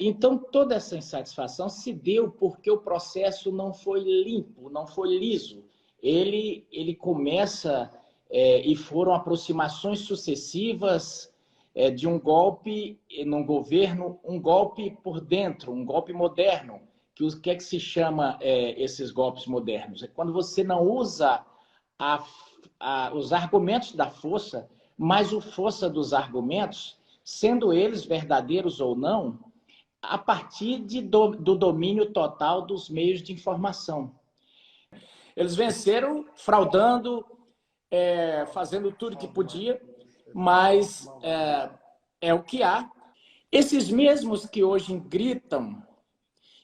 Então, toda essa insatisfação se deu porque o processo não foi limpo, não foi liso. Ele começa, e foram aproximações sucessivas de um golpe num governo, um golpe por dentro, um golpe moderno. O que é que se chama esses golpes modernos? É quando você não usa os argumentos da força, mas o força dos argumentos, sendo eles verdadeiros ou não, a partir do domínio total dos meios de informação. Eles venceram fraudando, fazendo tudo que podia, mas é o que há. Esses mesmos que hoje gritam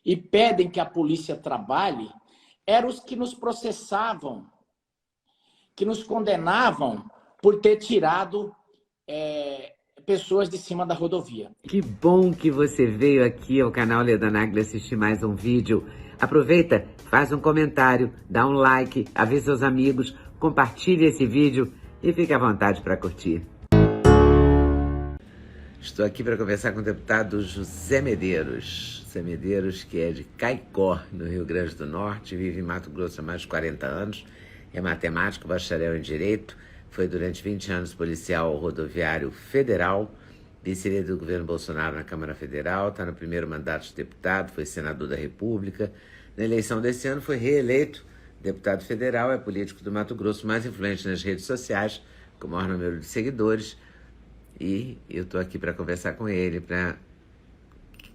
e pedem que a polícia trabalhe, eram os que nos processavam, que nos condenavam por ter tirado pessoas de cima da rodovia. Que bom que você veio aqui ao canal Leda Nagli assistir mais um vídeo. Aproveita, faz um comentário, dá um like, avisa seus amigos, compartilhe esse vídeo e fique à vontade para curtir. Estou aqui para conversar com o deputado José Medeiros. José Medeiros, que é de Caicó, no Rio Grande do Norte, vive em Mato Grosso há mais de 40 anos, é matemático, bacharel em Direito, foi durante 20 anos policial rodoviário federal, vice-líder do governo Bolsonaro na Câmara Federal, está no primeiro mandato de deputado, foi senador da República. Na eleição desse ano foi reeleito deputado federal, é político do Mato Grosso mais influente nas redes sociais, com o maior número de seguidores. E eu estou aqui para conversar com ele, para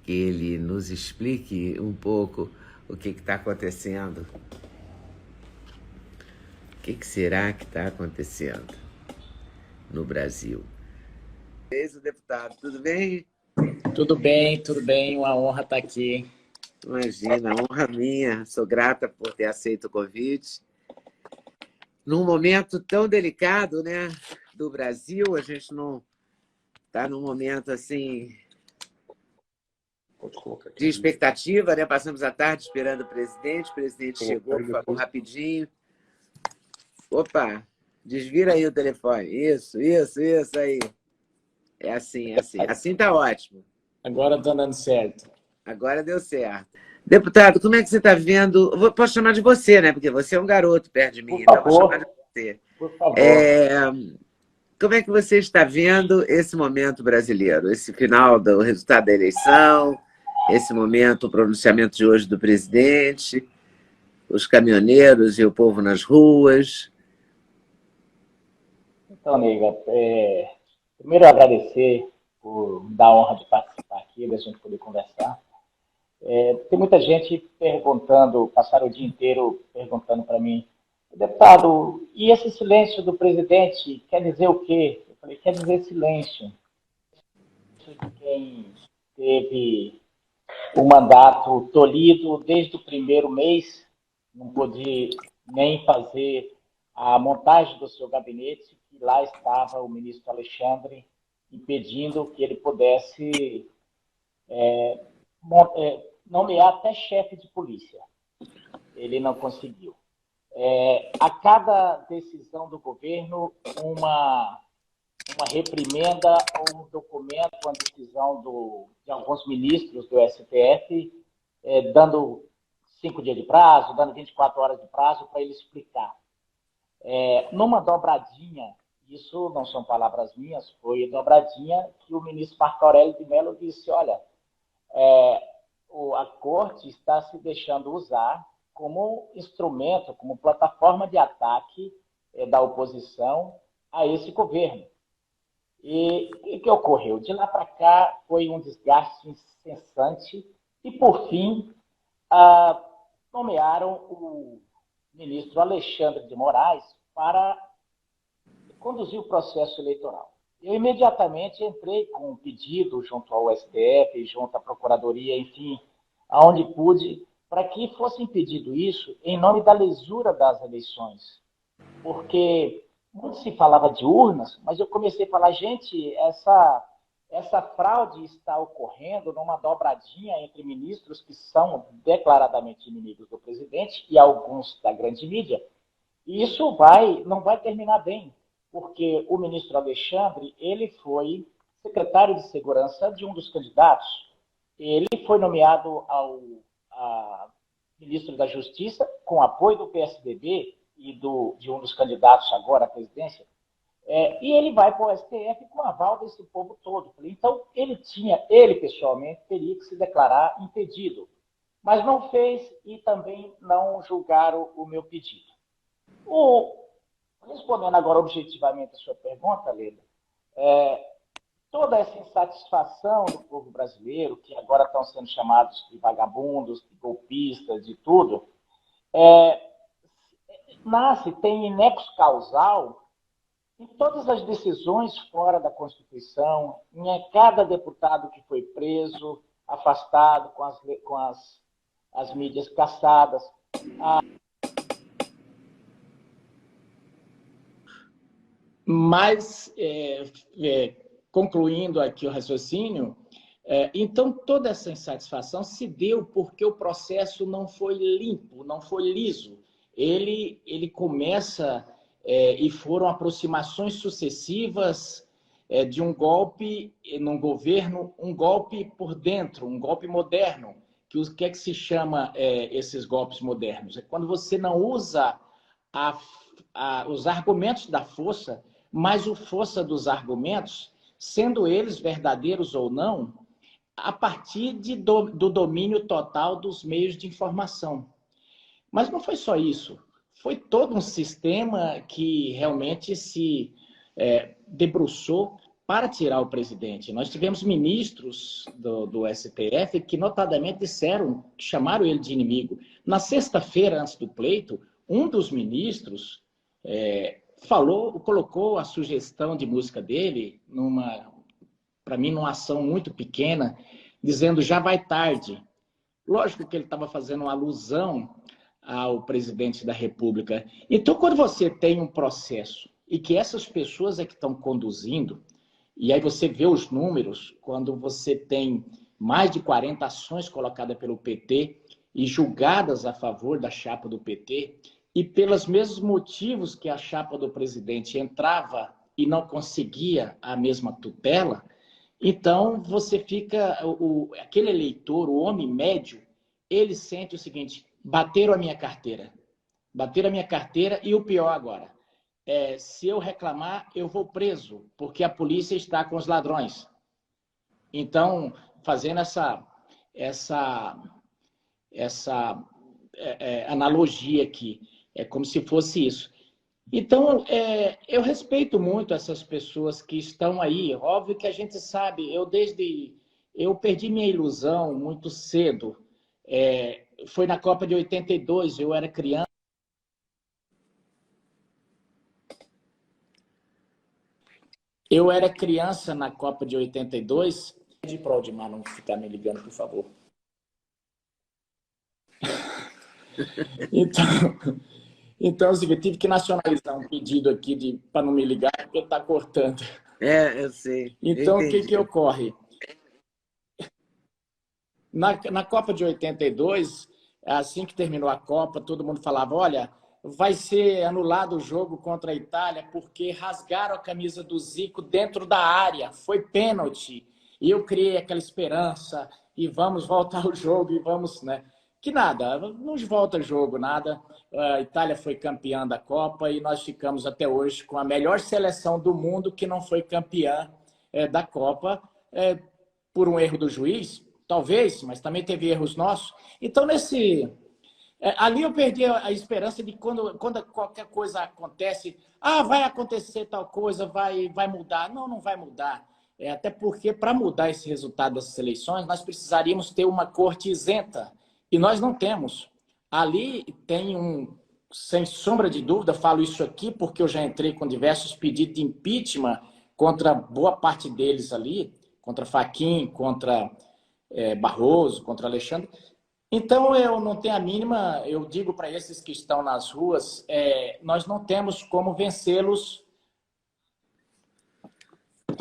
que ele nos explique um pouco o que está acontecendo. O que será que está acontecendo no Brasil? Beijo, deputado. Tudo bem? Tudo bem. Uma honra estar aqui. Imagina, honra minha. Sou grata por ter aceito o convite. Num momento tão delicado, né, do Brasil, a gente não está num momento assim de expectativa, né? Passamos a tarde esperando o presidente chegou, falou rapidinho. Opa, desvira aí o telefone. Isso aí. É assim. Assim tá ótimo. Agora tá dando certo. Agora deu certo. Deputado, como é que você está vendo? Posso chamar de você, né? Porque você é um garoto perto de mim, então vou chamar de você. Por favor. Como é que você está vendo esse momento brasileiro? Esse final do resultado da eleição, esse momento, o pronunciamento de hoje do presidente, os caminhoneiros e o povo nas ruas. Então, nega, primeiro agradecer por me dar a honra de participar aqui, da gente poder conversar. Tem muita gente perguntando, passaram o dia inteiro perguntando para mim, deputado, e esse silêncio do presidente quer dizer o quê? Eu falei, quer dizer silêncio. Quem teve o mandato tolhido desde o primeiro mês, não pôde nem fazer a montagem do seu gabinete, e lá estava o ministro Alexandre impedindo que ele pudesse nomear até chefe de polícia. Ele não conseguiu. A cada decisão do governo, uma reprimenda ou um documento, uma decisão de alguns ministros do STF, dando 5 dias de prazo, dando 24 horas de prazo para ele explicar. Numa dobradinha, isso não são palavras minhas, foi a dobradinha que o ministro Marco Aurélio de Mello disse, olha, a corte está se deixando usar como instrumento, como plataforma de ataque da oposição a esse governo. E o que ocorreu? De lá para cá foi um desgaste incessante e, por fim, nomearam o ministro Alexandre de Moraes para conduzir o processo eleitoral. Eu imediatamente entrei com um pedido junto ao STF, junto à Procuradoria, enfim, aonde pude, para que fosse impedido isso em nome da lisura das eleições. Porque muito se falava de urnas, mas eu comecei a falar, gente, essa fraude está ocorrendo numa dobradinha entre ministros que são declaradamente inimigos do presidente e alguns da grande mídia. E isso não vai terminar bem, porque o ministro Alexandre, ele foi secretário de segurança de um dos candidatos. Ele foi nomeado a ministro da Justiça com apoio do PSDB e de um dos candidatos agora à presidência, e ele vai para o STF com aval desse povo todo. Então, ele pessoalmente teria que se declarar impedido, mas não fez e também não julgaram o meu pedido. Respondendo agora objetivamente a sua pergunta, Leda, toda essa insatisfação do povo brasileiro, que agora estão sendo chamados de vagabundos, de golpistas, de tudo, tem nexo causal em todas as decisões fora da Constituição, em cada deputado que foi preso, afastado, com as mídias cassadas. Mas, concluindo aqui o raciocínio, então toda essa insatisfação se deu porque o processo não foi limpo, não foi liso. Ele começa, e foram aproximações sucessivas de um golpe num governo, um golpe por dentro, um golpe moderno. O que é que se chama esses golpes modernos? É quando você não usa os argumentos da força, mas o força dos argumentos, sendo eles verdadeiros ou não, a partir do domínio total dos meios de informação. Mas não foi só isso. Foi todo um sistema que realmente se debruçou para tirar o presidente. Nós tivemos ministros do STF que notadamente chamaram ele de inimigo. Na sexta-feira, antes do pleito, um dos ministros colocou a sugestão de música dele, para mim, numa ação muito pequena, dizendo já vai tarde. Lógico que ele estava fazendo uma alusão ao presidente da República. Então, quando você tem um processo e que essas pessoas que estão conduzindo, e aí você vê os números, quando você tem mais de 40 ações colocadas pelo PT e julgadas a favor da chapa do PT, e pelos mesmos motivos que a chapa do presidente entrava e não conseguia a mesma tutela, então você fica, aquele eleitor, o homem médio, ele sente o seguinte: bateram a minha carteira e o pior agora, se eu reclamar, eu vou preso, porque a polícia está com os ladrões. Então, fazendo essa analogia aqui, é como se fosse isso. Então, eu respeito muito essas pessoas que estão aí. Óbvio que a gente sabe, eu perdi minha ilusão muito cedo. Foi na Copa de 82, eu era criança. Eu era criança na Copa de 82. Pede para o Aldimar não ficar me ligando, por favor. Então, eu tive que nacionalizar um pedido aqui para não me ligar, porque está cortando. Eu sei. Então, o que ocorre? Na Copa de 82, assim que terminou a Copa, todo mundo falava, olha, vai ser anulado o jogo contra a Itália porque rasgaram a camisa do Zico dentro da área, foi pênalti. E eu criei aquela esperança, e vamos voltar ao jogo, e vamos, né? Que nada, não volta jogo, nada. A Itália foi campeã da Copa e nós ficamos até hoje com a melhor seleção do mundo que não foi campeã da Copa por um erro do juiz, talvez, mas também teve erros nossos. Então, ali eu perdi a esperança de quando qualquer coisa acontece, vai acontecer tal coisa, vai mudar. Não vai mudar. Até porque, para mudar esse resultado dessas eleições, nós precisaríamos ter uma corte isenta. E nós não temos. Ali tem sem sombra de dúvida, falo isso aqui porque eu já entrei com diversos pedidos de impeachment contra boa parte deles ali, contra Fachin, contra Barroso, contra Alexandre. Então, eu não tenho a mínima, eu digo para esses que estão nas ruas, nós não temos como vencê-los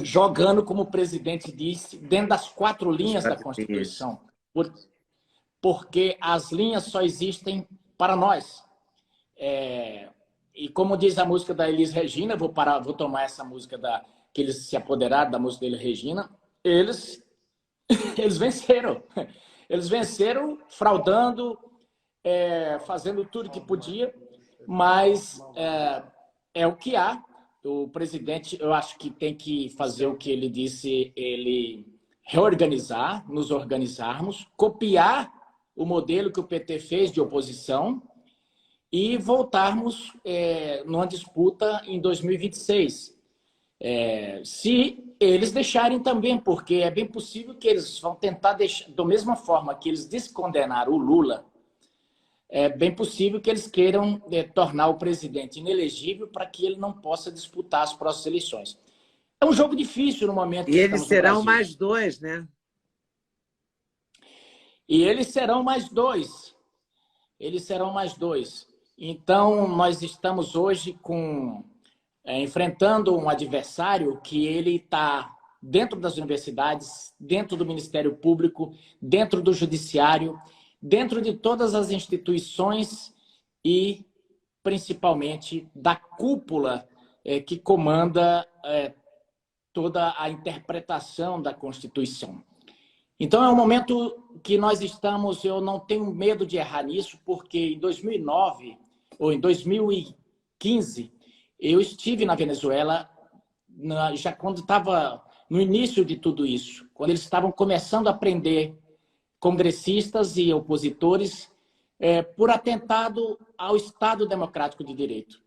jogando, como o presidente disse, dentro das 4 linhas da Constituição. Porque as linhas só existem para nós. E como diz a música da Elis Regina, vou tomar essa música que eles se apoderaram da música da Elis Regina, eles Eles venceram. Eles venceram fraudando, fazendo tudo que podia, mas é o que há. O presidente, eu acho que tem que fazer o que ele disse, ele reorganizar, nos organizarmos, copiar o modelo que o PT fez de oposição e voltarmos numa disputa em 2026. Se eles deixarem também, porque é bem possível que eles vão tentar deixar, da mesma forma que eles descondenaram o Lula, é bem possível que eles queiram tornar o presidente inelegível para que ele não possa disputar as próximas eleições. É um jogo difícil no momento que eles estamos no serão Brasil. mais dois, né? E eles serão mais dois. Eles serão mais dois. Então, nós estamos hoje enfrentando um adversário que ele está dentro das universidades, dentro do Ministério Público, dentro do Judiciário, dentro de todas as instituições e, principalmente, da cúpula que comanda toda a interpretação da Constituição. Então, é um momento que nós estamos, eu não tenho medo de errar nisso, porque em 2009 ou em 2015, eu estive na Venezuela, já quando estava no início de tudo isso, quando eles estavam começando a prender congressistas e opositores por atentado ao Estado Democrático de Direito.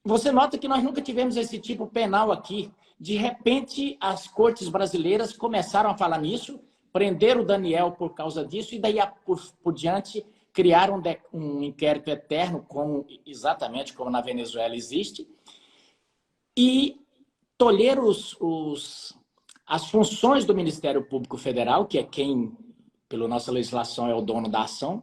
Você nota que nós nunca tivemos esse tipo penal aqui. De repente, as cortes brasileiras começaram a falar nisso, prenderam o Daniel por causa disso, e daí por diante criaram um inquérito eterno, exatamente como na Venezuela existe, e tolheram as funções do Ministério Público Federal, que é quem, pela nossa legislação, é o dono da ação,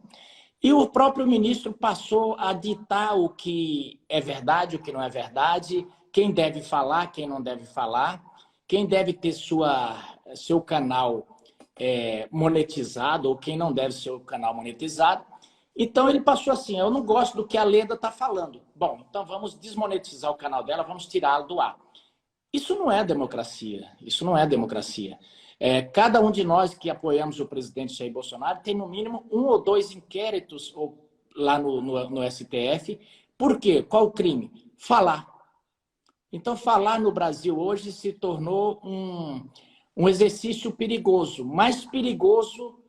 e o próprio ministro passou a ditar o que é verdade, o que não é verdade, quem deve falar, quem não deve falar, quem deve ter seu canal monetizado ou quem não deve ser o canal monetizado. Então ele passou assim, eu não gosto do que a Leda está falando. Bom, então vamos desmonetizar o canal dela, vamos tirá-lo do ar. Isso não é democracia, isso não é democracia. Cada um de nós que apoiamos o presidente Jair Bolsonaro tem no mínimo 1 ou 2 inquéritos lá no STF. Por quê? Qual o crime? Falar. Então, falar no Brasil hoje se tornou um exercício perigoso, mais perigoso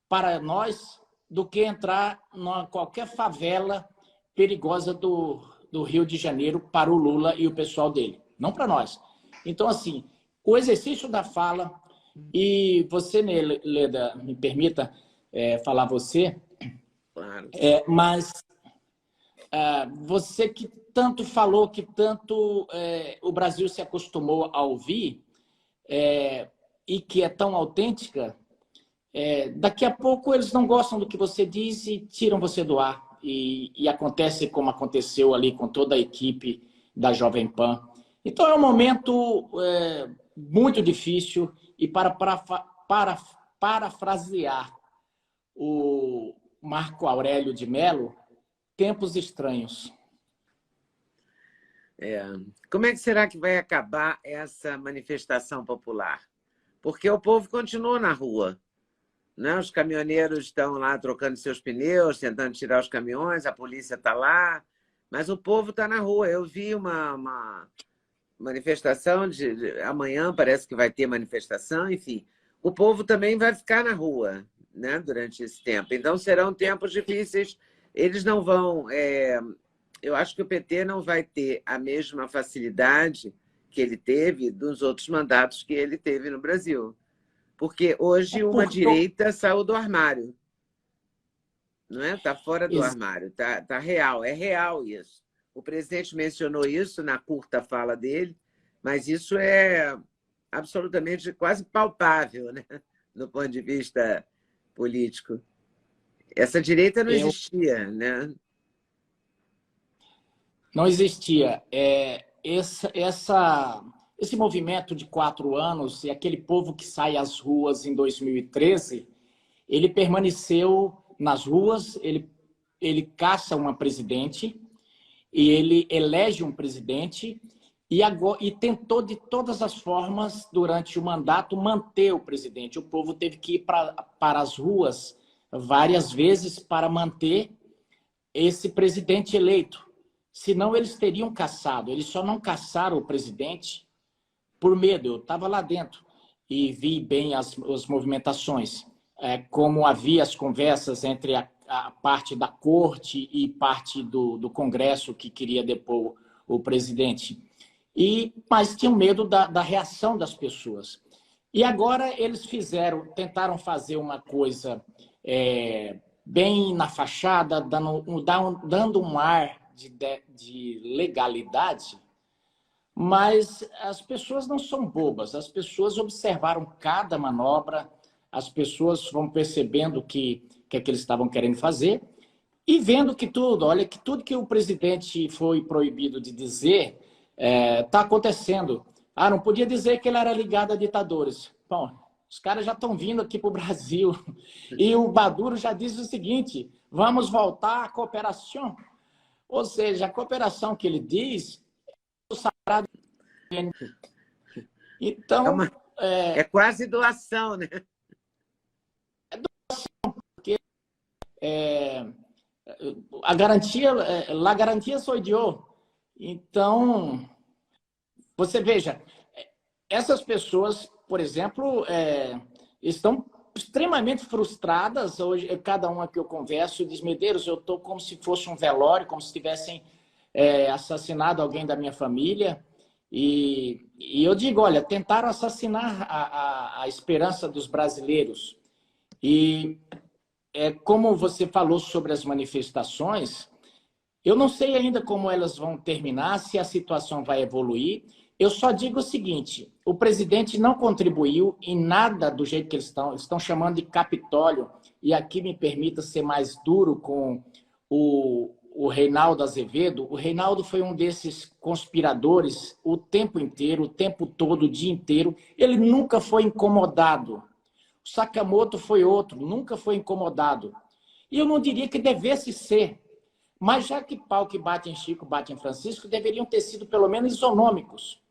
para nós do que entrar em qualquer favela perigosa do Rio de Janeiro para o Lula e o pessoal dele, não para nós. Então, assim, o exercício da fala, e você, Leda, me permita falar você, Claro. mas você que tanto falou, que tanto o Brasil se acostumou a ouvir, e que é tão autêntica, daqui a pouco eles não gostam do que você diz e tiram você do ar. E acontece como aconteceu ali com toda a equipe da Jovem Pan. Então é um momento muito difícil e para parafrasear o Marco Aurélio de Mello, tempos estranhos. Como é que será que vai acabar essa manifestação popular? Porque o povo continua na rua, né? Os caminhoneiros estão lá trocando seus pneus, tentando tirar os caminhões, a polícia está lá, mas o povo está na rua. Eu vi uma manifestação, amanhã parece que vai ter manifestação, enfim. O povo também vai ficar na rua, né, durante esse tempo. Então serão tempos difíceis. Eles não vão... eu acho que o PT não vai ter a mesma facilidade que ele teve dos outros mandatos que ele teve no Brasil. Porque hoje uma direita saiu do armário. Não é? Está fora do armário, tá real. É real isso. O presidente mencionou isso na curta fala dele, mas isso é absolutamente quase palpável, né? Do ponto de vista político. Essa direita não existia, né? Não existia. Esse movimento de 4 anos e aquele povo que sai às ruas em 2013, ele permaneceu nas ruas, ele caça uma presidente e ele elege um presidente e tentou de todas as formas, durante o mandato, manter o presidente. O povo teve que ir para as ruas várias vezes para manter esse presidente eleito. Senão eles teriam cassado. Eles só não cassaram o presidente por medo. Eu estava lá dentro e vi bem as movimentações. Como havia as conversas entre a parte da corte e parte do Congresso que queria depor o presidente. Mas tinham medo da reação das pessoas. E agora eles tentaram fazer uma coisa bem na fachada, dando um ar de legalidade, mas as pessoas não são bobas, as pessoas observaram cada manobra, as pessoas vão percebendo o que eles estavam querendo fazer e vendo que tudo que o presidente foi proibido de dizer está acontecendo. Não podia dizer que ele era ligado a ditadores. Bom, os caras já estão vindo aqui para o Brasil e o Maduro já diz o seguinte: vamos voltar à cooperação. Ou seja, a cooperação que ele diz é o sagrado. Então, é quase doação, né? Porque a garantia, la garantia sou eu. Então, você veja, essas pessoas, por exemplo, estão extremamente frustradas. Hoje, cada uma que eu converso diz: Medeiros, eu estou como se fosse um velório, como se tivessem assassinado alguém da minha família. E eu digo, olha, tentaram assassinar a esperança dos brasileiros. E como você falou sobre as manifestações, eu não sei ainda como elas vão terminar, se a situação vai evoluir. Eu só digo o seguinte: o presidente não contribuiu em nada do jeito que eles estão chamando de Capitólio. E aqui me permita ser mais duro com o Reinaldo Azevedo. O Reinaldo foi um desses conspiradores o tempo inteiro, o tempo todo, o dia inteiro. Ele nunca foi incomodado. O Sakamoto foi outro, nunca foi incomodado. E eu não diria que devesse ser, mas já que pau que bate em Chico, bate em Francisco, deveriam ter sido pelo menos isonômicos.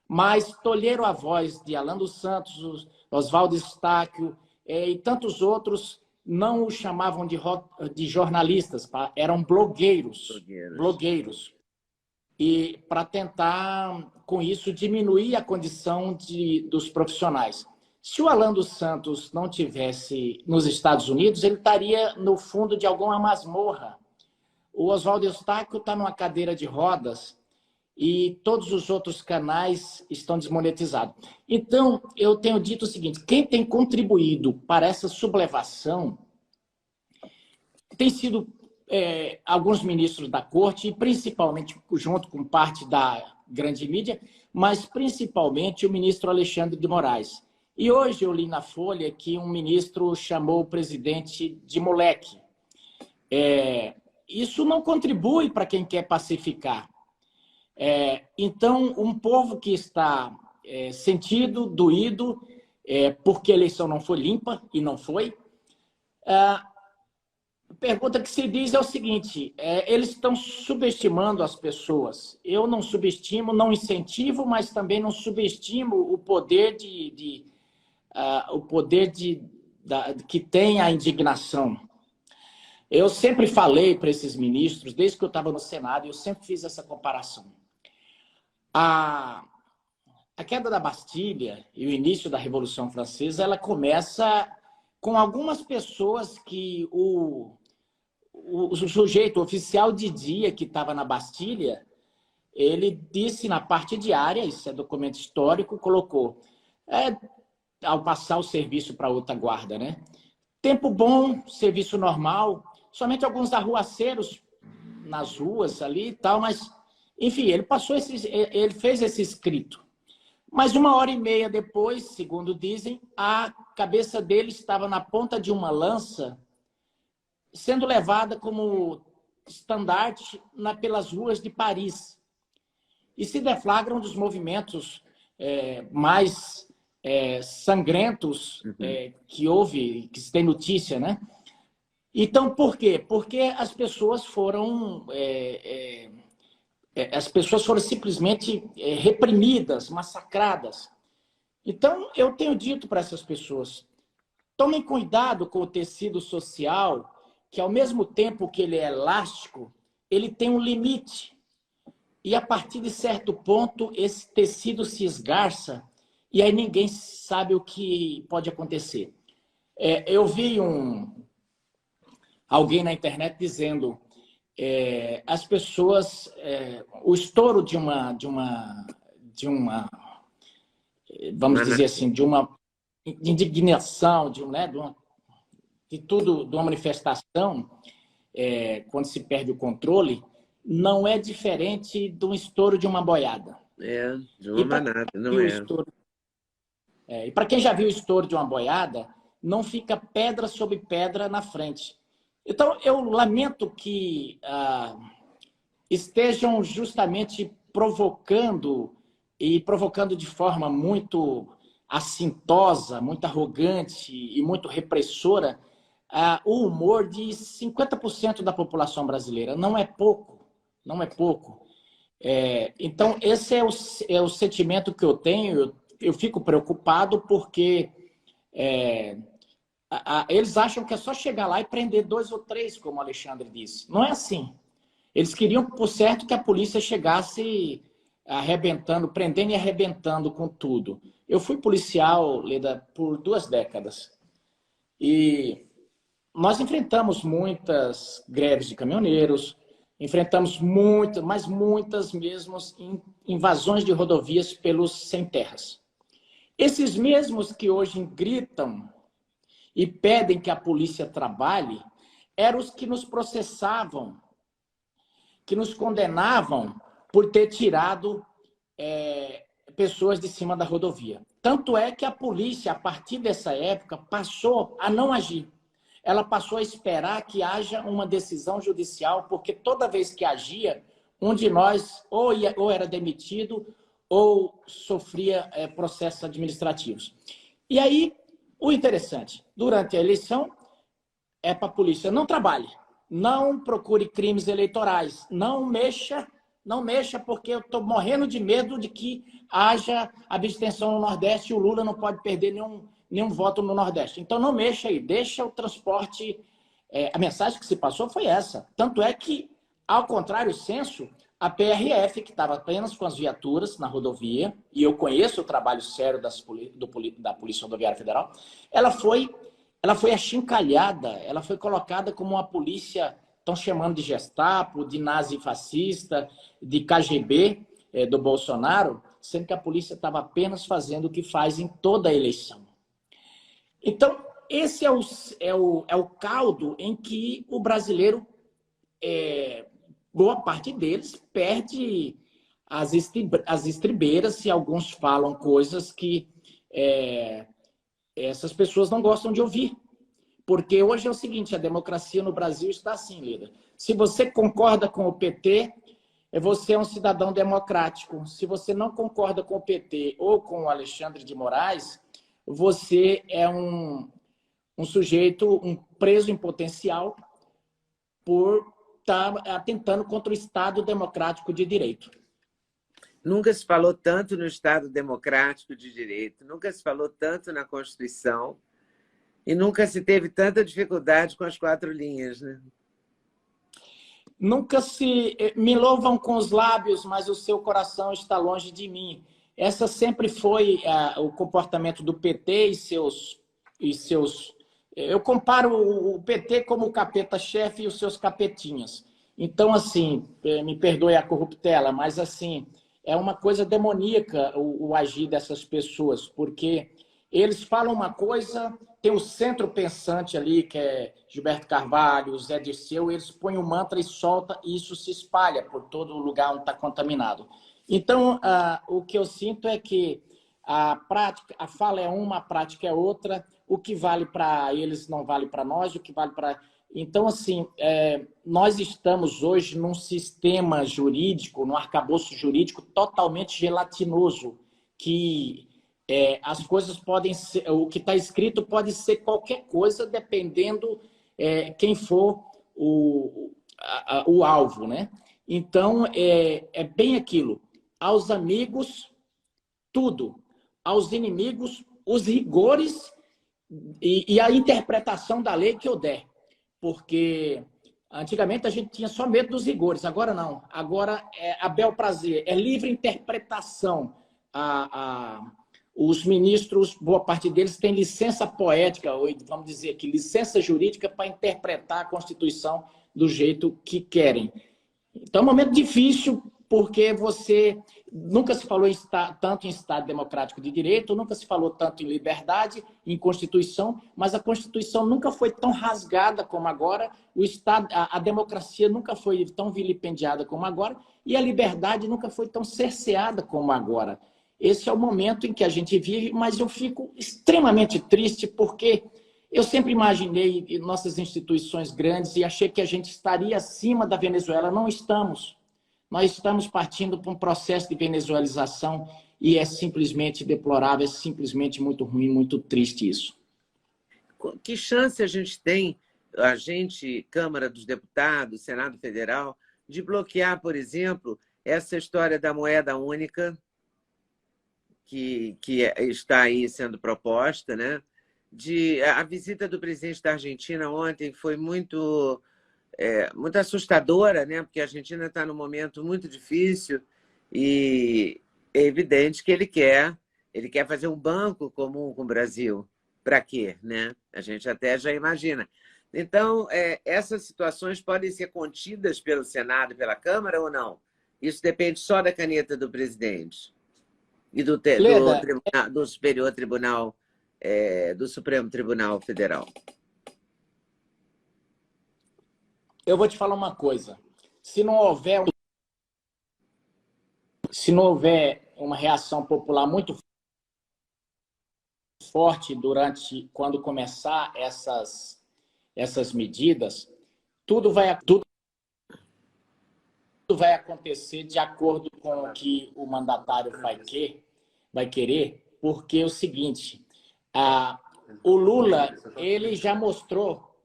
Mas tolheram a voz de Alan dos Santos, Oswaldo Estáquio e tantos outros, não os chamavam de jornalistas, eram blogueiros. E para tentar, com isso, diminuir a condição dos profissionais. Se o Alan dos Santos não tivesse nos Estados Unidos, ele estaria no fundo de alguma masmorra. O Oswaldo Estáquio está numa cadeira de rodas e todos os outros canais estão desmonetizados. Então, eu tenho dito o seguinte: quem tem contribuído para essa sublevação tem sido alguns ministros da corte, e principalmente junto com parte da grande mídia, mas principalmente o ministro Alexandre de Moraes. E hoje eu li na Folha que um ministro chamou o presidente de moleque. Isso não contribui para quem quer pacificar. Então, um povo que está sentido, doído, porque a eleição não foi limpa, e não foi, a pergunta que se diz é o seguinte: eles estão subestimando as pessoas. Eu não subestimo, não incentivo, mas também não subestimo o poder que tem a indignação. Eu sempre falei para esses ministros, desde que eu estava no Senado, eu sempre fiz essa comparação. A queda da Bastilha e o início da Revolução Francesa, ela começa com algumas pessoas que o sujeito, o oficial de dia que estava na Bastilha, ele disse na parte diária, isso é documento histórico, colocou, ao passar o serviço para outra guarda, né? Tempo bom, serviço normal, somente alguns arruaceiros nas ruas ali e tal, mas, enfim, ele fez esse escrito. Mas 1h30 depois, segundo dizem, a cabeça dele estava na ponta de uma lança, sendo levada como estandarte pelas ruas de Paris. E se deflagram um dos movimentos mais sangrentos que houve, que se tem notícia, né? Então, por quê? Porque as pessoas foram as pessoas foram simplesmente reprimidas, massacradas. Então, eu tenho dito para essas pessoas, tomem cuidado com o tecido social, que ao mesmo tempo que ele é elástico, ele tem um limite. E a partir de certo ponto, esse tecido se esgarça e aí ninguém sabe o que pode acontecer. Eu vi alguém na internet dizendo as pessoas, o estouro de uma, vamos dizer assim, de uma indignação, de tudo, de uma manifestação, quando se perde o controle, não é diferente do estouro de uma boiada. De uma manada, não é. E para quem já viu o estouro de uma boiada, não fica pedra sobre pedra na frente. Então, eu lamento que estejam justamente provocando de forma muito assintosa, muito arrogante e muito repressora o humor de 50% da população brasileira. Não é pouco, não é pouco. Então, esse é o sentimento que eu tenho. Eu fico preocupado porque eles acham que é só chegar lá e prender 2 ou 3, como o Alexandre disse. Não é assim. Eles queriam, por certo, que a polícia chegasse arrebentando, prendendo e arrebentando com tudo. Eu fui policial, Leda, por 2 décadas. E nós enfrentamos muitas greves de caminhoneiros, enfrentamos muitas, mas muitas mesmo, invasões de rodovias pelos sem-terras. Esses mesmos que hoje gritam e pedem que a polícia trabalhe, eram os que nos processavam, que nos condenavam por ter tirado pessoas de cima da rodovia. Tanto é que a polícia, a partir dessa época, passou a não agir. Ela passou a esperar que haja uma decisão judicial, porque toda vez que agia, um de nós ou era demitido ou sofria processos administrativos. E aí, o interessante, durante a eleição, é para a polícia: não trabalhe, não procure crimes eleitorais, não mexa, porque eu estou morrendo de medo de que haja abstenção no Nordeste e o Lula não pode perder nenhum voto no Nordeste. Então não mexa aí, deixa o transporte. A mensagem que se passou foi essa. Tanto é que, ao contrário, o censo, a PRF, que estava apenas com as viaturas na rodovia, e eu conheço o trabalho sério da Polícia Rodoviária Federal, ela foi achincalhada, ela foi colocada como uma polícia, estão chamando de Gestapo, de nazi-fascista, de KGB do Bolsonaro, sendo que a polícia estava apenas fazendo o que faz em toda a eleição. Então, esse é o caldo em que o brasileiro, boa parte deles, perde as estribeiras, e alguns falam coisas que essas pessoas não gostam de ouvir. Porque hoje é o seguinte, a democracia no Brasil está assim, Lida. Se você concorda com o PT, você é um cidadão democrático. Se você não concorda com o PT ou com o Alexandre de Moraes, você é um sujeito, um preso em potencial por estar atentando contra o Estado democrático de direito. Nunca se falou tanto no Estado democrático de direito, nunca se falou tanto na Constituição e nunca se teve tanta dificuldade com as 4 linhas, né? Nunca se... Me louvam com os lábios, mas o seu coração está longe de mim. Essa sempre foi o comportamento do PT e seus... Eu comparo o PT como o capeta-chefe e os seus capetinhas. Então, assim, me perdoe a corruptela, mas, assim, é uma coisa demoníaca o agir dessas pessoas, porque eles falam uma coisa, tem o centro pensante ali, que é Gilberto Carvalho, Zé Dirceu, eles põem o mantra e soltam, e isso se espalha por todo lugar onde está contaminado. Então, o que eu sinto é que a fala é uma, a prática é outra, o que vale para eles não vale para nós, o que vale para... Então, assim, nós estamos hoje num sistema jurídico, num arcabouço jurídico totalmente gelatinoso, que as coisas podem ser... O que está escrito pode ser qualquer coisa, dependendo quem for o alvo, né? Então, é bem aquilo. Aos amigos, tudo. Aos inimigos, os rigores e a interpretação da lei que eu der. Porque antigamente a gente tinha só medo dos rigores, agora não. Agora é a bel prazer, é livre interpretação. Os ministros, boa parte deles, têm licença poética, ou vamos dizer aqui, licença jurídica para interpretar a Constituição do jeito que querem. Então é um momento difícil, porque nunca se falou tanto em Estado Democrático de Direito, nunca se falou tanto em liberdade, em Constituição, mas a Constituição nunca foi tão rasgada como agora, a democracia nunca foi tão vilipendiada como agora, e a liberdade nunca foi tão cerceada como agora. Esse é o momento em que a gente vive, mas eu fico extremamente triste, porque eu sempre imaginei nossas instituições grandes e achei que a gente estaria acima da Venezuela. Não estamos. Nós estamos partindo para um processo de venezuelização e é simplesmente deplorável, é simplesmente muito ruim, muito triste isso. Que chance a gente tem, a gente, Câmara dos Deputados, Senado Federal, de bloquear, por exemplo, essa história da moeda única que está aí sendo proposta, né? A visita do presidente da Argentina ontem foi muito assustadora, né? Porque a Argentina está num momento muito difícil e é evidente que ele quer fazer um banco comum com o Brasil. Para quê, né? A gente até já imagina. Então, essas situações podem ser contidas pelo Senado e pela Câmara ou não? Isso depende só da caneta do presidente e do Superior Tribunal, do Supremo Tribunal Federal. Eu vou te falar uma coisa. Se não houver uma reação popular muito forte quando começar essas medidas, tudo vai acontecer de acordo com o que o mandatário vai querer, porque é o seguinte, o Lula ele já mostrou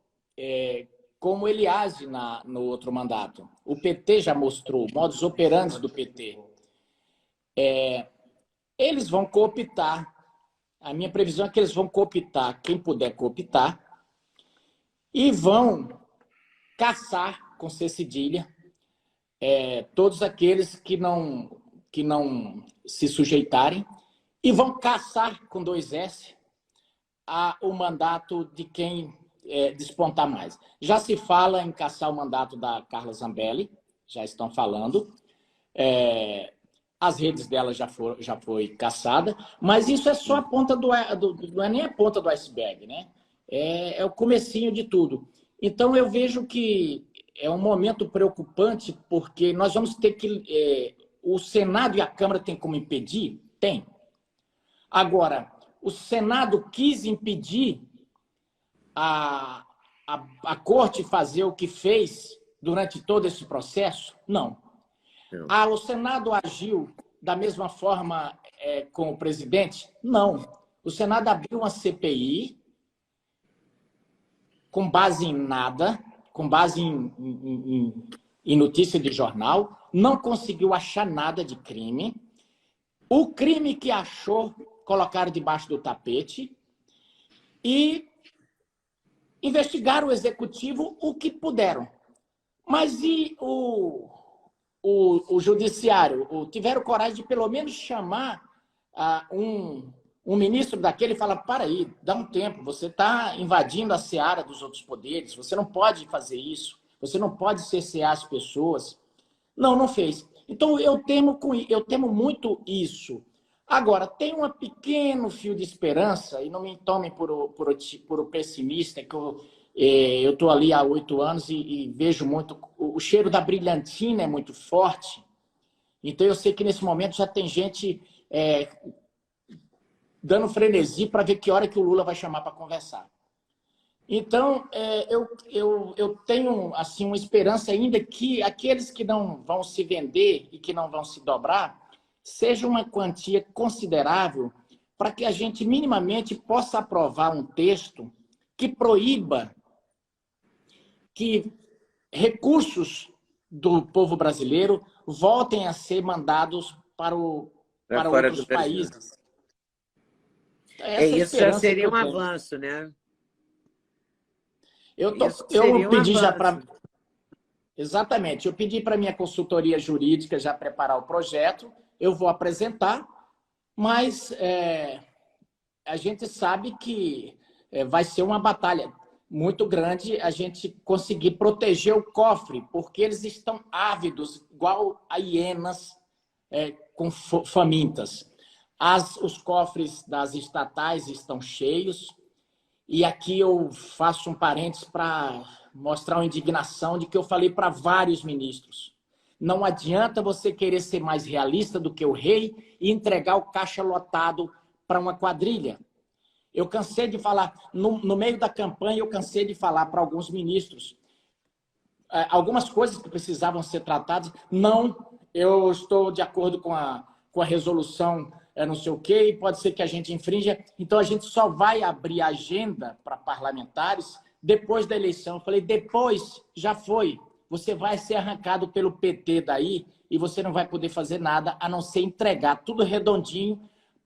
como ele age no outro mandato. O PT já mostrou, modus operandi do PT. Eles vão cooptar, a minha previsão é que eles vão cooptar quem puder cooptar e vão caçar, com C cedilha, todos aqueles que não se sujeitarem e vão caçar, com 2 S, o mandato de quem despontar mais. Já se fala em caçar o mandato da Carla Zambelli, já estão falando. As redes dela já foi caçada, mas isso é só a ponta não é nem a ponta do iceberg, né? É o comecinho de tudo. Então eu vejo que é um momento preocupante, porque nós vamos ter que... o Senado e a Câmara têm como impedir? Tem. Agora, o Senado quis impedir a Corte fazer o que fez durante todo esse processo? Não. O Senado agiu da mesma forma com o presidente? Não. O Senado abriu uma CPI com base em nada, com base em notícia de jornal, não conseguiu achar nada de crime. O crime que achou, colocaram debaixo do tapete e investigaram o executivo o que puderam. Mas e o judiciário? Tiveram coragem de pelo menos chamar um ministro daquele e falar: para aí, dá um tempo, você está invadindo a seara dos outros poderes, você não pode fazer isso, você não pode cercear as pessoas. Não fez. Então, eu temo muito isso. Agora, tem um pequeno fio de esperança, e não me tomem por o pessimista, que eu estou ali há 8 anos e vejo muito... O cheiro da brilhantina é muito forte. Então, eu sei que nesse momento já tem gente dando frenesi para ver que hora que o Lula vai chamar para conversar. Então, eu tenho assim, uma esperança ainda que aqueles que não vão se vender e que não vão se dobrar, seja uma quantia considerável para que a gente minimamente possa aprovar um texto que proíba que recursos do povo brasileiro voltem a ser mandados para fora outros do Brasil. países. Essa é a Isso já esperança que seria eu um tenho. avanço, né? Eu seria um pedi já avanço. para... Exatamente. Eu pedi para a minha consultoria jurídica já preparar o projeto. Eu vou apresentar, mas a gente sabe que vai ser uma batalha muito grande a gente conseguir proteger o cofre, porque eles estão ávidos, igual a hienas famintas. Os cofres das estatais estão cheios, e aqui eu faço um parênteses para mostrar uma indignação de que eu falei para vários ministros. Não adianta você querer ser mais realista do que o rei e entregar o caixa lotado para uma quadrilha. Eu cansei de falar, no meio da campanha, eu cansei de falar para alguns ministros algumas coisas que precisavam ser tratadas. Não, eu estou de acordo com a resolução, não sei o quê, e pode ser que a gente infrinja. Então, a gente só vai abrir agenda para parlamentares depois da eleição. Eu falei, depois, já foi. Você vai ser arrancado pelo PT daí e você não vai poder fazer nada a não ser entregar tudo redondinho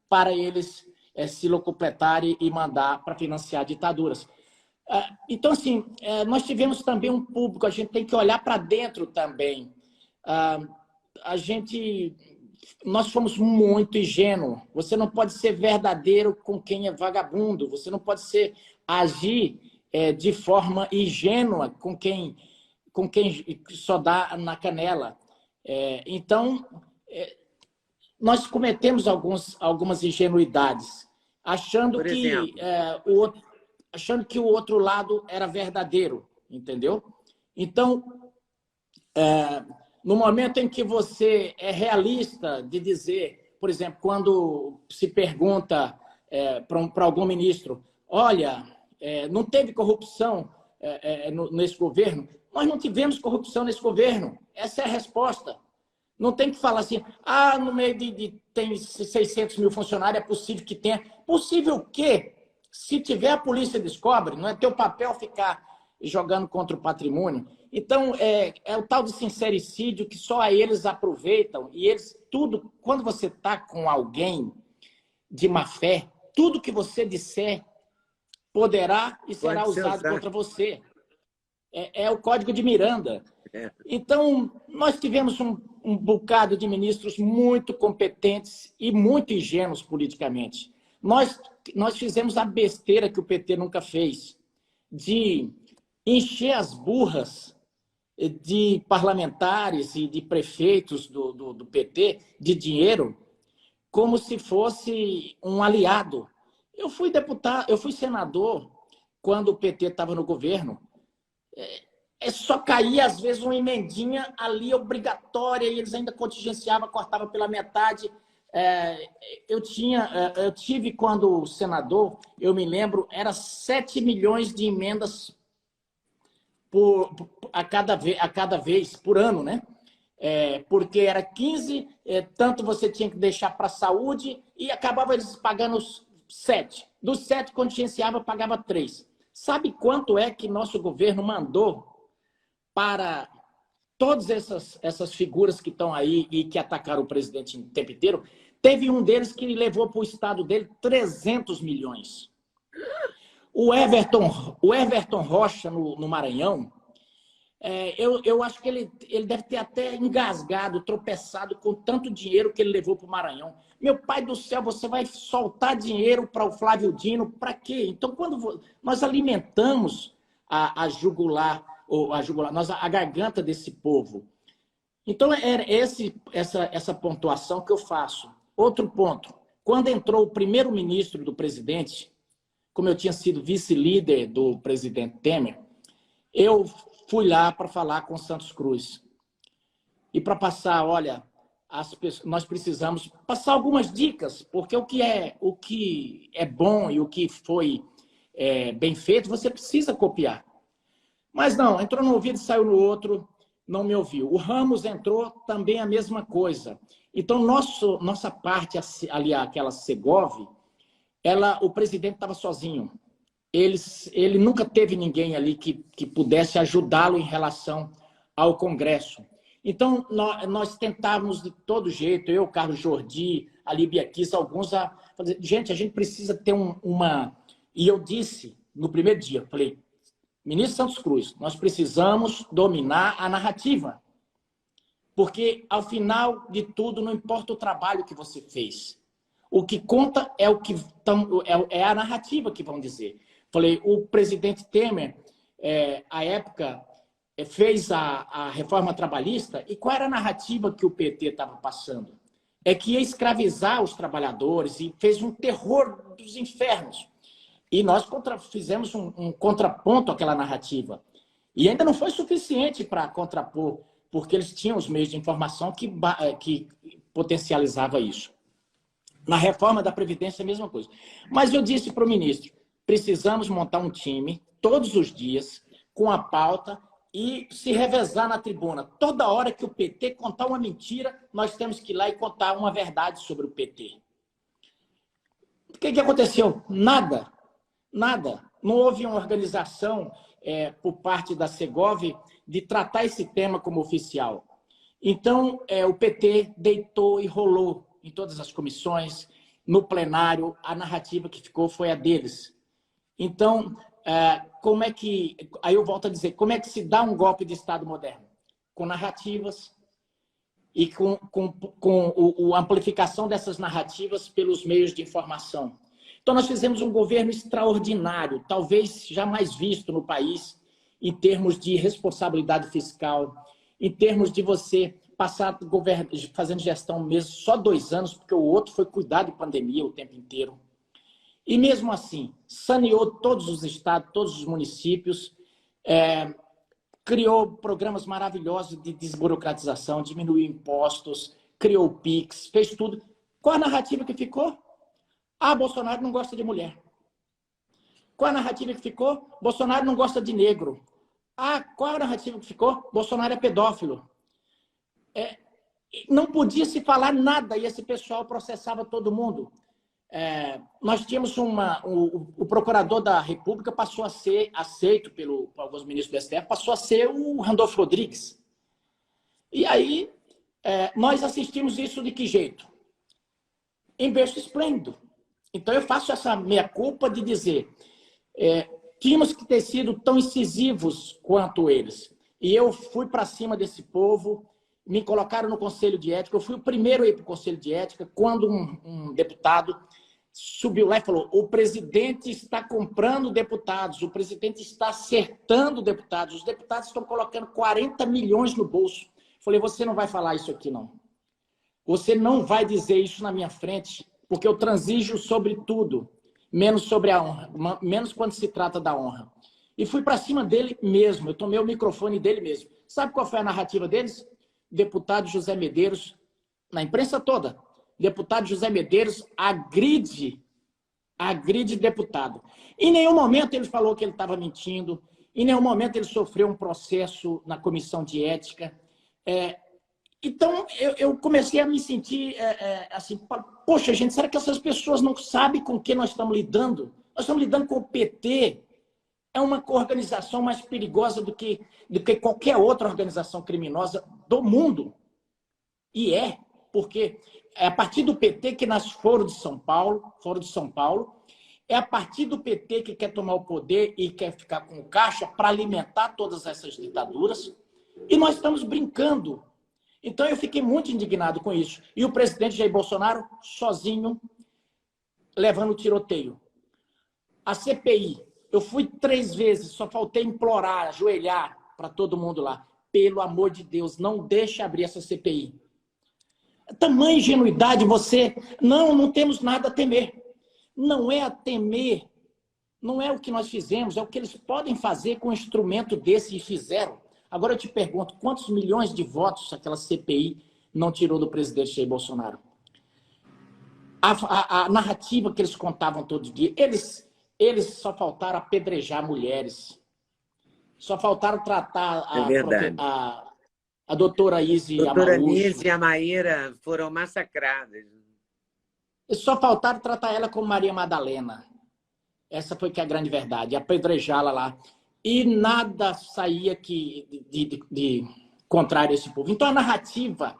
para eles se locupletarem e mandar para financiar ditaduras. Então, assim, nós tivemos também um público, a gente tem que olhar para dentro também. Nós fomos muito ingênuos. Você não pode ser verdadeiro com quem é vagabundo. Você não pode agir de forma ingênua com quem só dá na canela. Então, nós cometemos algumas ingenuidades, achando que o outro lado era verdadeiro, entendeu? Então, no momento em que você é realista de dizer, por exemplo, quando se pergunta para algum ministro, olha, não teve corrupção nesse governo? Nós não tivemos corrupção nesse governo. Essa é a resposta. Não tem que falar assim, no meio tem 600 mil funcionários, é possível que tenha. Possível o quê? Se tiver, a polícia descobre, não é teu papel ficar jogando contra o patrimônio. Então, é o tal de sincericídio que só eles aproveitam. E eles, tudo, quando você está com alguém de má fé, tudo que você disser poderá e será usado contra você. É o Código de Miranda. Então, nós tivemos um bocado de ministros muito competentes e muito ingênuos politicamente. Nós fizemos a besteira que o PT nunca fez, de encher as burras de parlamentares e de prefeitos do PT de dinheiro como se fosse um aliado. Eu fui senador quando o PT estava no governo. Só caía, às vezes, uma emendinha ali obrigatória e eles ainda contingenciavam, cortavam pela metade. Eu tive, quando senador, eu me lembro, era 7 milhões de emendas a cada vez, por ano, né? Porque era 15, tanto você tinha que deixar para a saúde e acabava eles pagando os 7. Dos 7, contingenciava, pagava 3. Sabe quanto é que nosso governo mandou para todas essas figuras que estão aí e que atacaram o presidente o tempo inteiro? Teve um deles que levou para o estado dele 300 milhões. O Everton Rocha, no Maranhão, eu acho que ele deve ter até engasgado, tropeçado com tanto dinheiro que ele levou para o Maranhão. Meu pai do céu, você vai soltar dinheiro para o Flávio Dino, para quê? Então, quando nós alimentamos a garganta desse povo. Então, essa pontuação que eu faço. Outro ponto, quando entrou o primeiro-ministro do presidente, como eu tinha sido vice-líder do presidente Temer, eu fui lá para falar com Santos Cruz. E para passar, olha, nós precisamos passar algumas dicas, porque o que é bom e o que foi bem feito, você precisa copiar. Mas não, entrou no ouvido e saiu no outro, não me ouviu. O Ramos entrou, também a mesma coisa. Então, nossa parte ali, aquela Segov, o presidente estava sozinho. Ele nunca teve ninguém ali que pudesse ajudá-lo em relação ao Congresso. Então, nós tentávamos de todo jeito, eu, Carlos Jordi, a Líbia Kiss, alguns, a fazer, gente, a gente precisa ter uma... E eu disse, no primeiro dia, falei, ministro Santos Cruz, nós precisamos dominar a narrativa. Porque, ao final de tudo, não importa o trabalho que você fez. O que conta é é a narrativa que vão dizer. Falei, o presidente Temer, à época, fez a reforma trabalhista, e qual era a narrativa que o PT estava passando? É que ia escravizar os trabalhadores e fez um terror dos infernos. E nós fizemos um contraponto àquela narrativa. E ainda não foi suficiente para contrapor, porque eles tinham os meios de informação que potencializava isso. Na reforma da Previdência, a mesma coisa. Mas eu disse para o ministro, precisamos montar um time, todos os dias, com a pauta e se revezar na tribuna. Toda hora que o PT contar uma mentira, nós temos que ir lá e contar uma verdade sobre o PT. O que aconteceu? Nada. Nada. Não houve uma organização por parte da Segov de tratar esse tema como oficial. Então, o PT deitou e rolou em todas as comissões, no plenário, a narrativa que ficou foi a deles. Então, como é que... Aí eu volto a dizer, como é que se dá um golpe de Estado moderno? Com narrativas e com a amplificação dessas narrativas pelos meios de informação. Então, nós fizemos um governo extraordinário, talvez jamais visto no país, em termos de responsabilidade fiscal, em termos de você passar fazendo gestão mesmo só 2 anos, porque o outro foi cuidar de pandemia o tempo inteiro. E mesmo assim, saneou todos os estados, todos os municípios, criou programas maravilhosos de desburocratização, diminuiu impostos, criou o PIX, fez tudo. Qual a narrativa que ficou? Ah, Bolsonaro não gosta de mulher. Qual a narrativa que ficou? Bolsonaro não gosta de negro. Ah, qual a narrativa que ficou? Bolsonaro é pedófilo. Não podia se falar nada e esse pessoal processava todo mundo. Nós tínhamos o procurador da República passou a ser aceito por alguns ministros do STF, passou a ser o Randolfo Rodrigues. E aí, nós assistimos isso de que jeito? Em berço esplêndido. Então, eu faço essa meia-culpa de dizer, tínhamos que ter sido tão incisivos quanto eles. E eu fui para cima desse povo, me colocaram no Conselho de Ética, eu fui o primeiro a ir para o Conselho de Ética, quando um deputado subiu lá e falou, o presidente está comprando deputados, o presidente está acertando deputados, os deputados estão colocando 40 milhões no bolso. Eu falei, você não vai falar isso aqui, não. Você não vai dizer isso na minha frente, porque eu transijo sobre tudo, menos sobre a honra, menos quando se trata da honra. E fui para cima dele mesmo, eu tomei o microfone dele mesmo. Sabe qual foi a narrativa deles? Deputado José Medeiros, na imprensa toda, deputado José Medeiros agride deputado. Em nenhum momento ele falou que ele estava mentindo, em nenhum momento ele sofreu um processo na comissão de ética. Então, eu comecei a me sentir assim, poxa, gente, será que essas pessoas não sabem com que nós estamos lidando? Nós estamos lidando com o PT. É uma organização mais perigosa do que qualquer outra organização criminosa do mundo. E porque é a partir do PT que nasce Foro de São Paulo, é a partir do PT que quer tomar o poder e quer ficar com caixa para alimentar todas essas ditaduras. E nós estamos brincando. Então, eu fiquei muito indignado com isso. E o presidente Jair Bolsonaro, sozinho, levando o tiroteio. A CPI, eu fui 3 vezes, só faltei implorar, ajoelhar para todo mundo lá. Pelo amor de Deus, não deixe abrir essa CPI. Tamanha ingenuidade você... Não temos nada a temer. Não é a temer, não é o que nós fizemos, é o que eles podem fazer com um instrumento desse e fizeram. Agora eu te pergunto, quantos milhões de votos aquela CPI não tirou do presidente Jair Bolsonaro? A narrativa que eles contavam todo dia, eles só faltaram apedrejar mulheres. Só faltaram tratar a doutora Izzy Amarujo. Doutora Izzy e a Maíra foram massacradas. Só faltaram tratar ela como Maria Madalena. Essa foi que é a grande verdade, apedrejá-la lá. E nada saía contrário a esse povo. Então, a narrativa,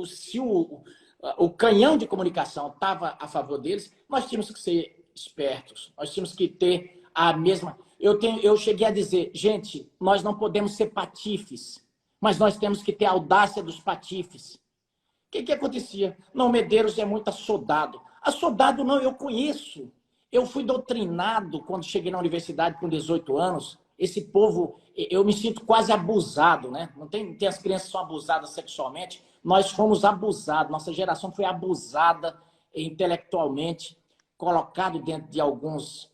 se o canhão de comunicação estava a favor deles, nós tínhamos que ser espertos, nós tínhamos que ter a mesma... Eu cheguei a dizer, gente, nós não podemos ser patifes, mas nós temos que ter a audácia dos patifes. O que acontecia? Não, Medeiros é muito assodado. Assodado não, eu conheço. Eu fui doutrinado quando cheguei na universidade com 18 anos. Esse povo, eu me sinto quase abusado, né? Não tem as crianças que são abusadas sexualmente. Nós fomos abusados, nossa geração foi abusada intelectualmente, colocado dentro de alguns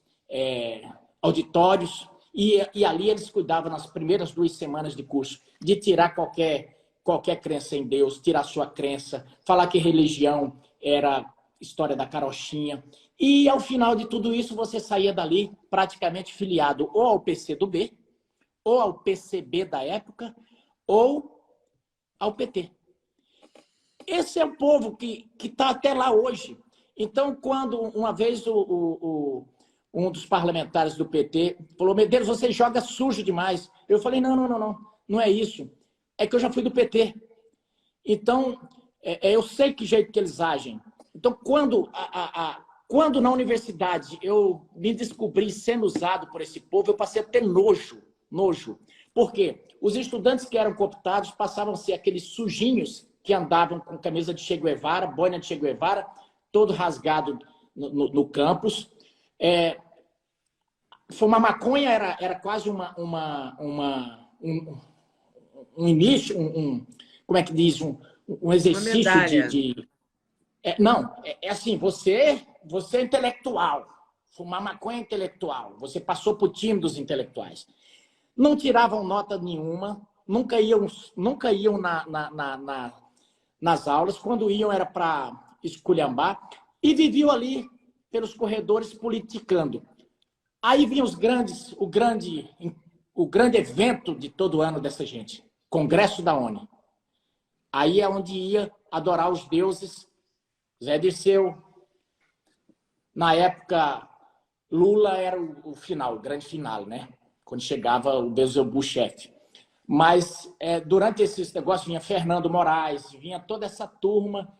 auditórios, e ali eles cuidavam nas primeiras 2 semanas de curso de tirar qualquer crença em Deus, tirar sua crença, falar que religião era história da carochinha. E ao final de tudo isso, você saía dali praticamente filiado ou ao PCdoB, ou ao PCB da época, ou ao PT. Esse é o povo que está até lá hoje. Então, quando uma vez um dos parlamentares do PT falou, Medeiros, você joga sujo demais. Eu falei, não é isso. É que eu já fui do PT. Então, eu sei que jeito que eles agem. Então, quando na universidade eu me descobri sendo usado por esse povo, eu passei a ter nojo. Por quê? Os estudantes que eram cooptados passavam a ser aqueles sujinhos que andavam com camisa de Che Guevara, boina de Che Guevara, todo rasgado no campus. Fumar maconha era quase um início, como é que diz? Um exercício de não, assim, você é intelectual. Fumar maconha é intelectual. Você passou por time dos intelectuais. Não tiravam nota nenhuma, nunca iam nas aulas. Quando iam era para esculhambar. E viviam ali pelos corredores politicando. Aí vinham o grande evento de todo ano dessa gente. Congresso da ONU. Aí é onde ia adorar os deuses. Zé Dirceu. Na época, Lula era o final, o grande final, né? Quando chegava o Beelzebub-chefe. Mas durante esses negócios vinha Fernando Moraes, vinha toda essa turma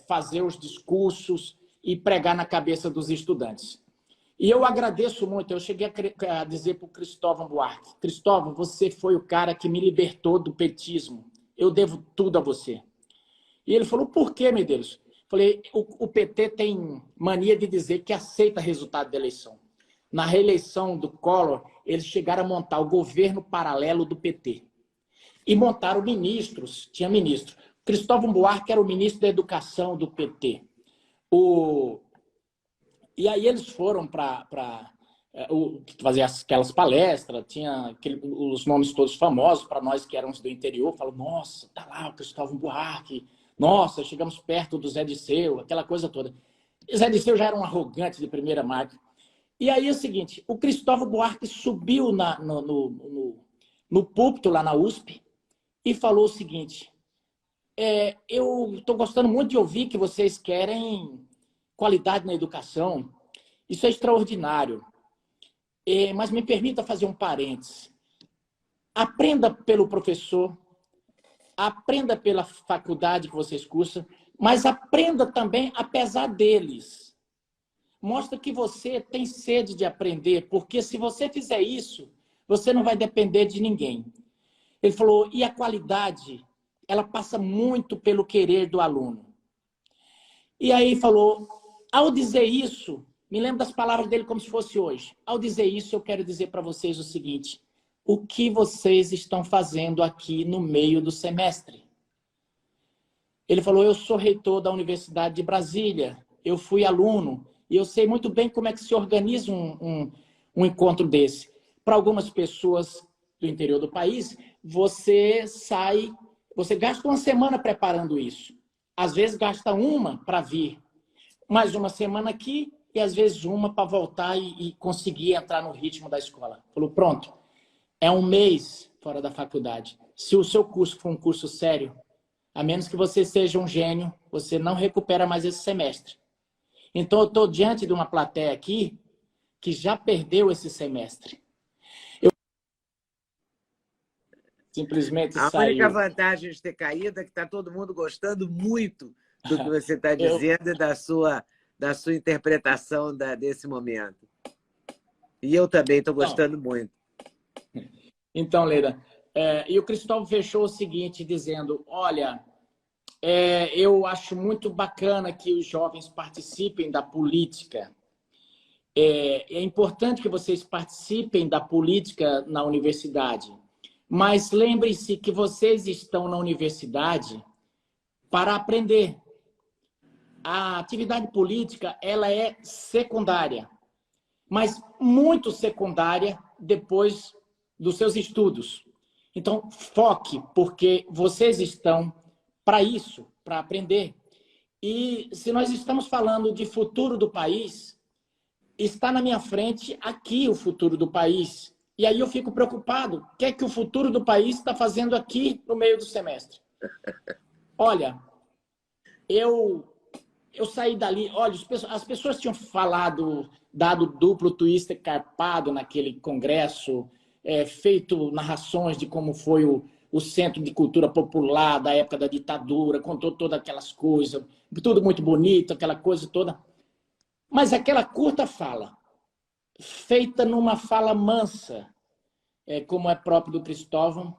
fazer os discursos e pregar na cabeça dos estudantes. E eu agradeço muito, eu cheguei a dizer para o Cristóvão Buarque, Cristóvão, você foi o cara que me libertou do petismo, eu devo tudo a você. E ele falou, por quê, Medeiros? Falei, o PT tem mania de dizer que aceita resultado da eleição. Na reeleição do Collor, eles chegaram a montar o governo paralelo do PT. E montaram ministros, tinha ministro. Cristóvão Buarque era o ministro da Educação do PT. E aí eles foram para fazer aquelas palestras, tinha os nomes todos famosos para nós que éramos do interior. Falaram, nossa, tá lá o Cristóvão Buarque. Nossa, chegamos perto do Zé Dirceu, aquela coisa toda. E Zé Dirceu já era um arrogante de primeira marca. E aí é o seguinte, o Cristóvão Buarque subiu no púlpito lá na USP e falou o seguinte, eu estou gostando muito de ouvir que vocês querem qualidade na educação, isso é extraordinário, mas me permita fazer um parênteses. Aprenda pelo professor, aprenda pela faculdade que vocês cursam, mas aprenda também apesar deles. Mostra que você tem sede de aprender, porque se você fizer isso, você não vai depender de ninguém. Ele falou, e a qualidade, ela passa muito pelo querer do aluno. E aí falou, ao dizer isso, me lembro das palavras dele como se fosse hoje. Ao dizer isso, eu quero dizer para vocês o seguinte, o que vocês estão fazendo aqui no meio do semestre? Ele falou, eu sou reitor da Universidade de Brasília, eu fui aluno, e eu sei muito bem como é que se organiza um encontro desse. Para algumas pessoas do interior do país, você gasta uma semana preparando isso. Às vezes gasta uma para vir, mais uma semana aqui, e às vezes uma para voltar e conseguir entrar no ritmo da escola. Falou, pronto, é um mês fora da faculdade. Se o seu curso for um curso sério, a menos que você seja um gênio, você não recupera mais esse semestre. Então, eu estou diante de uma plateia aqui que já perdeu esse semestre. simplesmente A única saiu. vantagem de ter caído é que está todo mundo gostando muito do que você está Eu, dizendo e da sua interpretação desse momento. E eu também estou então, gostando muito. então, Leila, e o Cristóvão fechou o seguinte, dizendo, olha, eu acho muito bacana que os jovens participem da política. É importante que vocês participem da política na universidade. Mas lembre-se que vocês estão na universidade para aprender. A atividade política, ela é secundária, mas muito secundária depois dos seus estudos. Então, foque, porque vocês estão para isso, para aprender. E se nós estamos falando de futuro do país, está na minha frente aqui o futuro do país. E aí eu fico preocupado. O que é que o futuro do país está fazendo aqui no meio do semestre? Olha, eu saí dali... Olha, as pessoas tinham falado, dado duplo twister carpado naquele congresso, feito narrações de como foi o Centro de Cultura Popular da época da ditadura, contou todas aquelas coisas, tudo muito bonito, aquela coisa toda. Mas aquela curta fala, feita numa fala mansa, como é próprio do Cristóvão,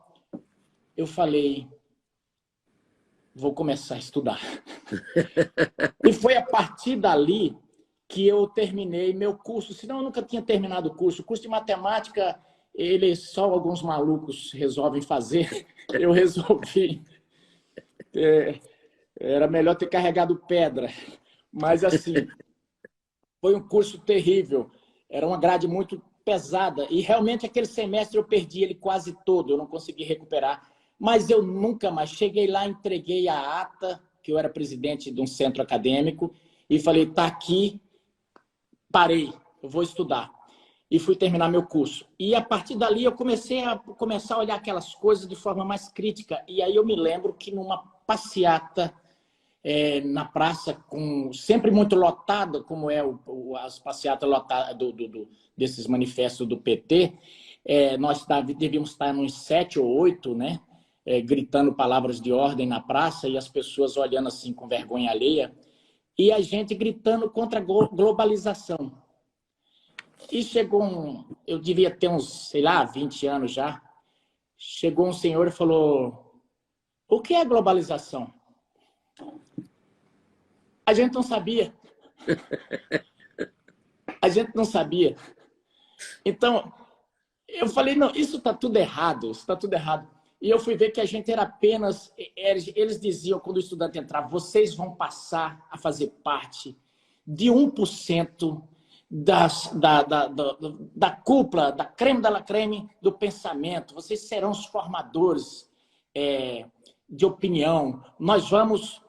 eu falei, vou começar a estudar. E foi a partir dali que eu terminei meu curso, senão eu nunca tinha terminado o curso. O curso de matemática, ele só alguns malucos resolvem fazer, eu resolvi. Era melhor ter carregado pedra. Mas assim, foi um curso terrível, era uma grade muito pesada, e realmente aquele semestre eu perdi ele quase todo, eu não consegui recuperar, mas eu nunca mais, cheguei lá, entreguei a ata, que eu era presidente de um centro acadêmico, e falei, tá aqui, parei, eu vou estudar. E fui terminar meu curso. E a partir dali eu comecei a olhar aquelas coisas de forma mais crítica, e aí eu me lembro que numa passeata na praça, sempre muito lotada, como as passeatas lotadas desses manifestos do PT, nós devíamos estar uns 7 ou 8, né? Gritando palavras de ordem na praça e as pessoas olhando assim com vergonha alheia, e a gente gritando contra a globalização. E chegou eu devia ter uns, sei lá, 20 anos já, chegou um senhor e falou, o que é globalização? A gente não sabia. A gente não sabia. Então, eu falei, não, isso está tudo errado, isso está tudo errado. E eu fui ver que a gente era apenas... Eles diziam, quando o estudante entrava, vocês vão passar a fazer parte de 1% da cúpula, da creme da la creme do pensamento. Vocês serão os formadores de opinião. Nós vamos,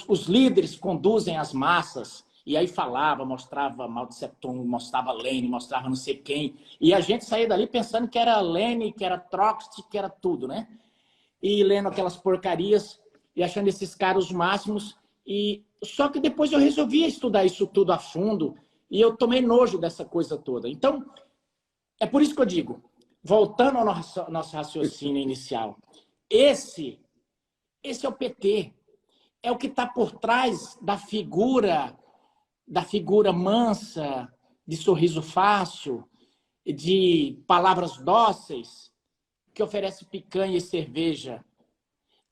os líderes conduzem as massas. E aí falava, mostrava Mao Tse Tung, mostrava Lenin, mostrava não sei quem. E a gente saía dali pensando que era Lenin, que era Trotsky, que era tudo, né? E lendo aquelas porcarias e achando esses caras os máximos. Só que depois eu resolvi estudar isso tudo a fundo e eu tomei nojo dessa coisa toda. Então, é por isso que eu digo, voltando ao nosso raciocínio inicial, esse é o PT. É o que está por trás da figura mansa, de sorriso fácil, de palavras dóceis, que oferece picanha e cerveja.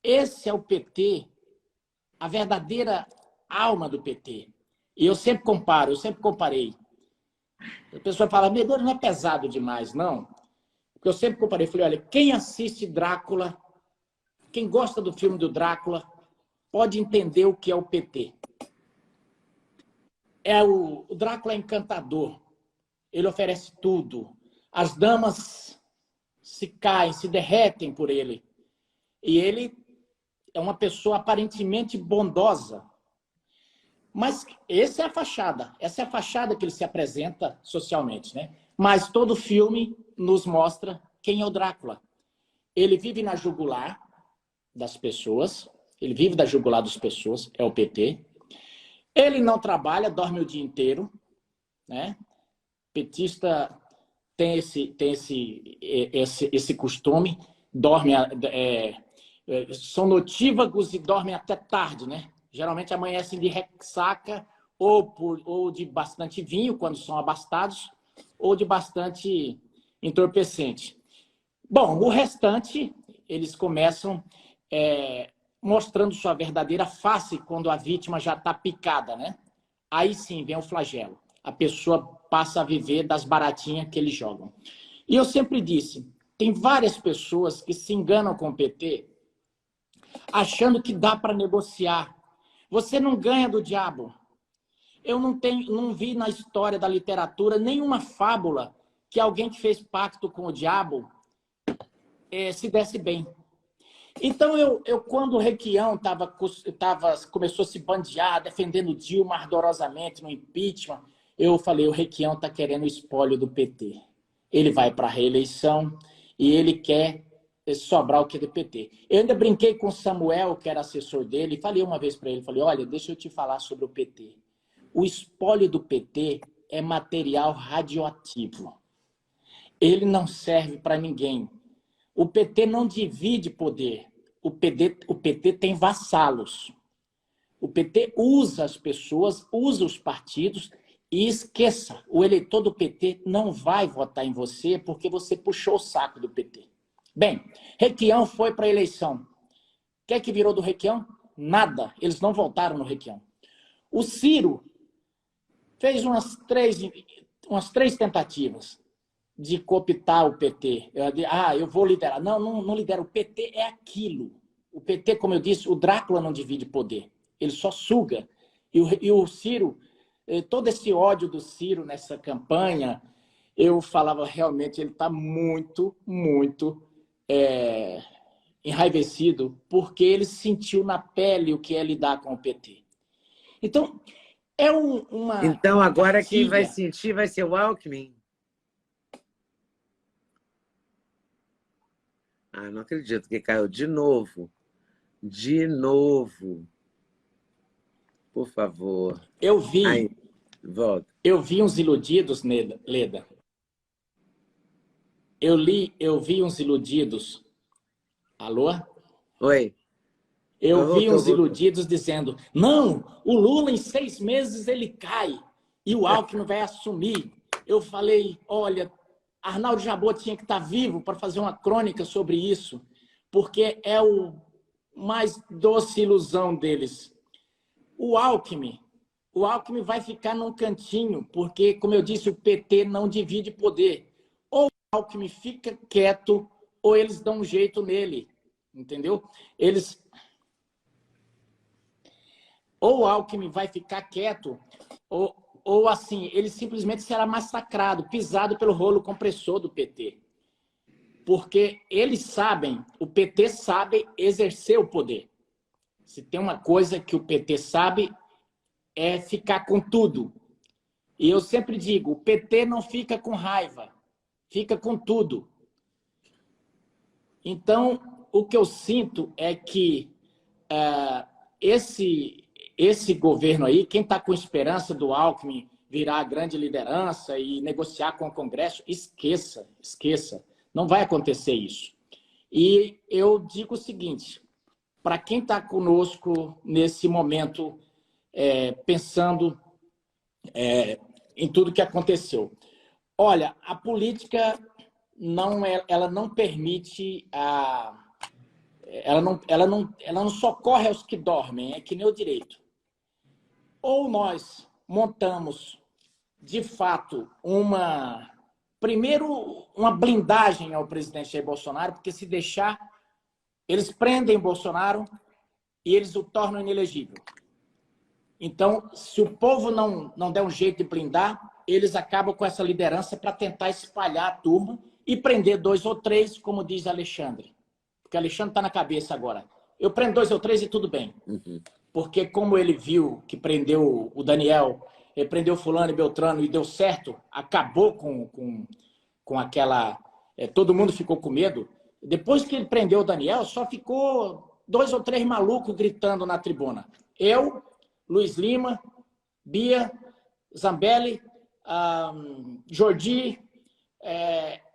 Esse é o PT, a verdadeira alma do PT. E eu sempre comparei. A pessoa fala, meu Deus, não é pesado demais, não. Porque eu sempre comparei, falei, olha, quem assiste Drácula, quem gosta do filme do Drácula, pode entender o que é o PT. O Drácula é encantador. Ele oferece tudo. As damas se caem, se derretem por ele. E ele é uma pessoa aparentemente bondosa. Mas essa é a fachada que ele se apresenta socialmente, né? Mas todo filme nos mostra quem é o Drácula. Ele vive na jugular das pessoas, é o PT. Ele não trabalha, dorme o dia inteiro, né? Petista esse costume, dormem, são notívagos e dormem até tarde, né? Geralmente amanhecem de ressaca ou de bastante vinho, quando são abastados, ou de bastante entorpecente. Bom, o restante, eles começam mostrando sua verdadeira face quando a vítima já está picada, né? Aí sim vem o flagelo. A pessoa passa a viver das baratinhas que eles jogam. E eu sempre disse, tem várias pessoas que se enganam com o PT achando que dá para negociar. Você não ganha do diabo. Eu não vi na história da literatura nenhuma fábula que alguém que fez pacto com o diabo se desse bem. Então, quando o Requião começou a se bandear, defendendo Dilma ardorosamente no impeachment, eu falei, o Requião está querendo o espólio do PT. Ele vai para a reeleição e ele quer sobrar o que é do PT. Eu ainda brinquei com o Samuel, que era assessor dele, e falei uma vez para ele, falei, olha, deixa eu te falar sobre o PT. O espólio do PT é material radioativo. Ele não serve para ninguém. O PT não divide poder. O PT tem vassalos. O PT usa as pessoas, usa os partidos e esqueça, o eleitor do PT não vai votar em você porque você puxou o saco do PT. Bem, Requião foi para a eleição. O que é que virou do Requião? Nada. Eles não votaram no Requião. O Ciro fez umas três tentativas de cooptar o PT. Eu vou liderar. Não lidera. O PT é aquilo. O PT, como eu disse, o Drácula não divide poder. Ele só suga. E o Ciro, todo esse ódio do Ciro nessa campanha, eu falava realmente, ele está muito, muito enraivecido, porque ele sentiu na pele o que é lidar com o PT. Então, Então, agora quem vai sentir vai ser o Alckmin? Ah, não acredito que caiu de novo. De novo. Por favor. Eu vi. Aí, volta. Eu vi uns iludidos, Leda. Eu vi uns iludidos. Alô? Oi. Eu vi uns iludidos dizendo, não, o Lula em 6 meses ele cai e o Alckmin vai assumir. Eu falei, olha, Arnaldo Jabbour tinha que estar vivo para fazer uma crônica sobre isso, porque é o mais doce ilusão deles. O Alckmin vai ficar num cantinho, porque, como eu disse, o PT não divide poder. Ou o Alckmin fica quieto, ou eles dão um jeito nele, entendeu? Ou o Alckmin vai ficar quieto, ou assim, ele simplesmente será massacrado, pisado pelo rolo compressor do PT. Porque eles sabem, o PT sabe exercer o poder. Se tem uma coisa que o PT sabe, é ficar com tudo. E eu sempre digo, o PT não fica com raiva, fica com tudo. Então, o que eu sinto é que esse governo aí, quem está com esperança do Alckmin virar a grande liderança e negociar com o Congresso, esqueça. Não vai acontecer isso. E eu digo o seguinte, para quem está conosco nesse momento, pensando em tudo que aconteceu. Olha, a política ela não permite ela não socorre aos que dormem, é que nem o direito. Ou nós montamos, de fato, primeiro, uma blindagem ao presidente Jair Bolsonaro, porque se deixar, eles prendem Bolsonaro e eles o tornam inelegível. Então, se o povo não der um jeito de blindar, eles acabam com essa liderança para tentar espalhar a turma e prender 2 ou 3, como diz Alexandre. Porque Alexandre está na cabeça agora. Eu prendo 2 ou 3 e tudo bem. Uhum. Porque como ele viu que prendeu o Daniel, ele prendeu fulano e Beltrano e deu certo, acabou com aquela... todo mundo ficou com medo. Depois que ele prendeu o Daniel, só ficou 2 ou 3 malucos gritando na tribuna. Eu, Luiz Lima, Bia, Zambelli, Jordi,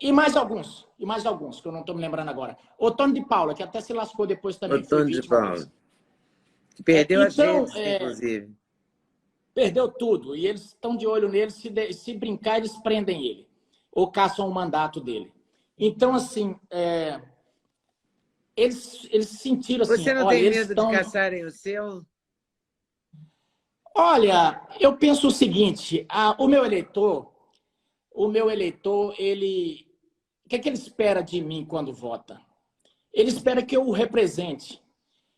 E mais alguns, que eu não estou me lembrando agora. Otônio de Paula, que até se lascou depois também. Otônio de Paula. Que perdeu as redes, inclusive. Perdeu tudo. E eles estão de olho nele. Se brincar, eles prendem ele. Ou caçam o mandato dele. Então, assim, eles sentiram assim... Você não tem medo de caçarem o seu? Olha, eu penso o seguinte, o meu eleitor, ele... O que é que ele espera de mim quando vota? Ele espera que eu o represente.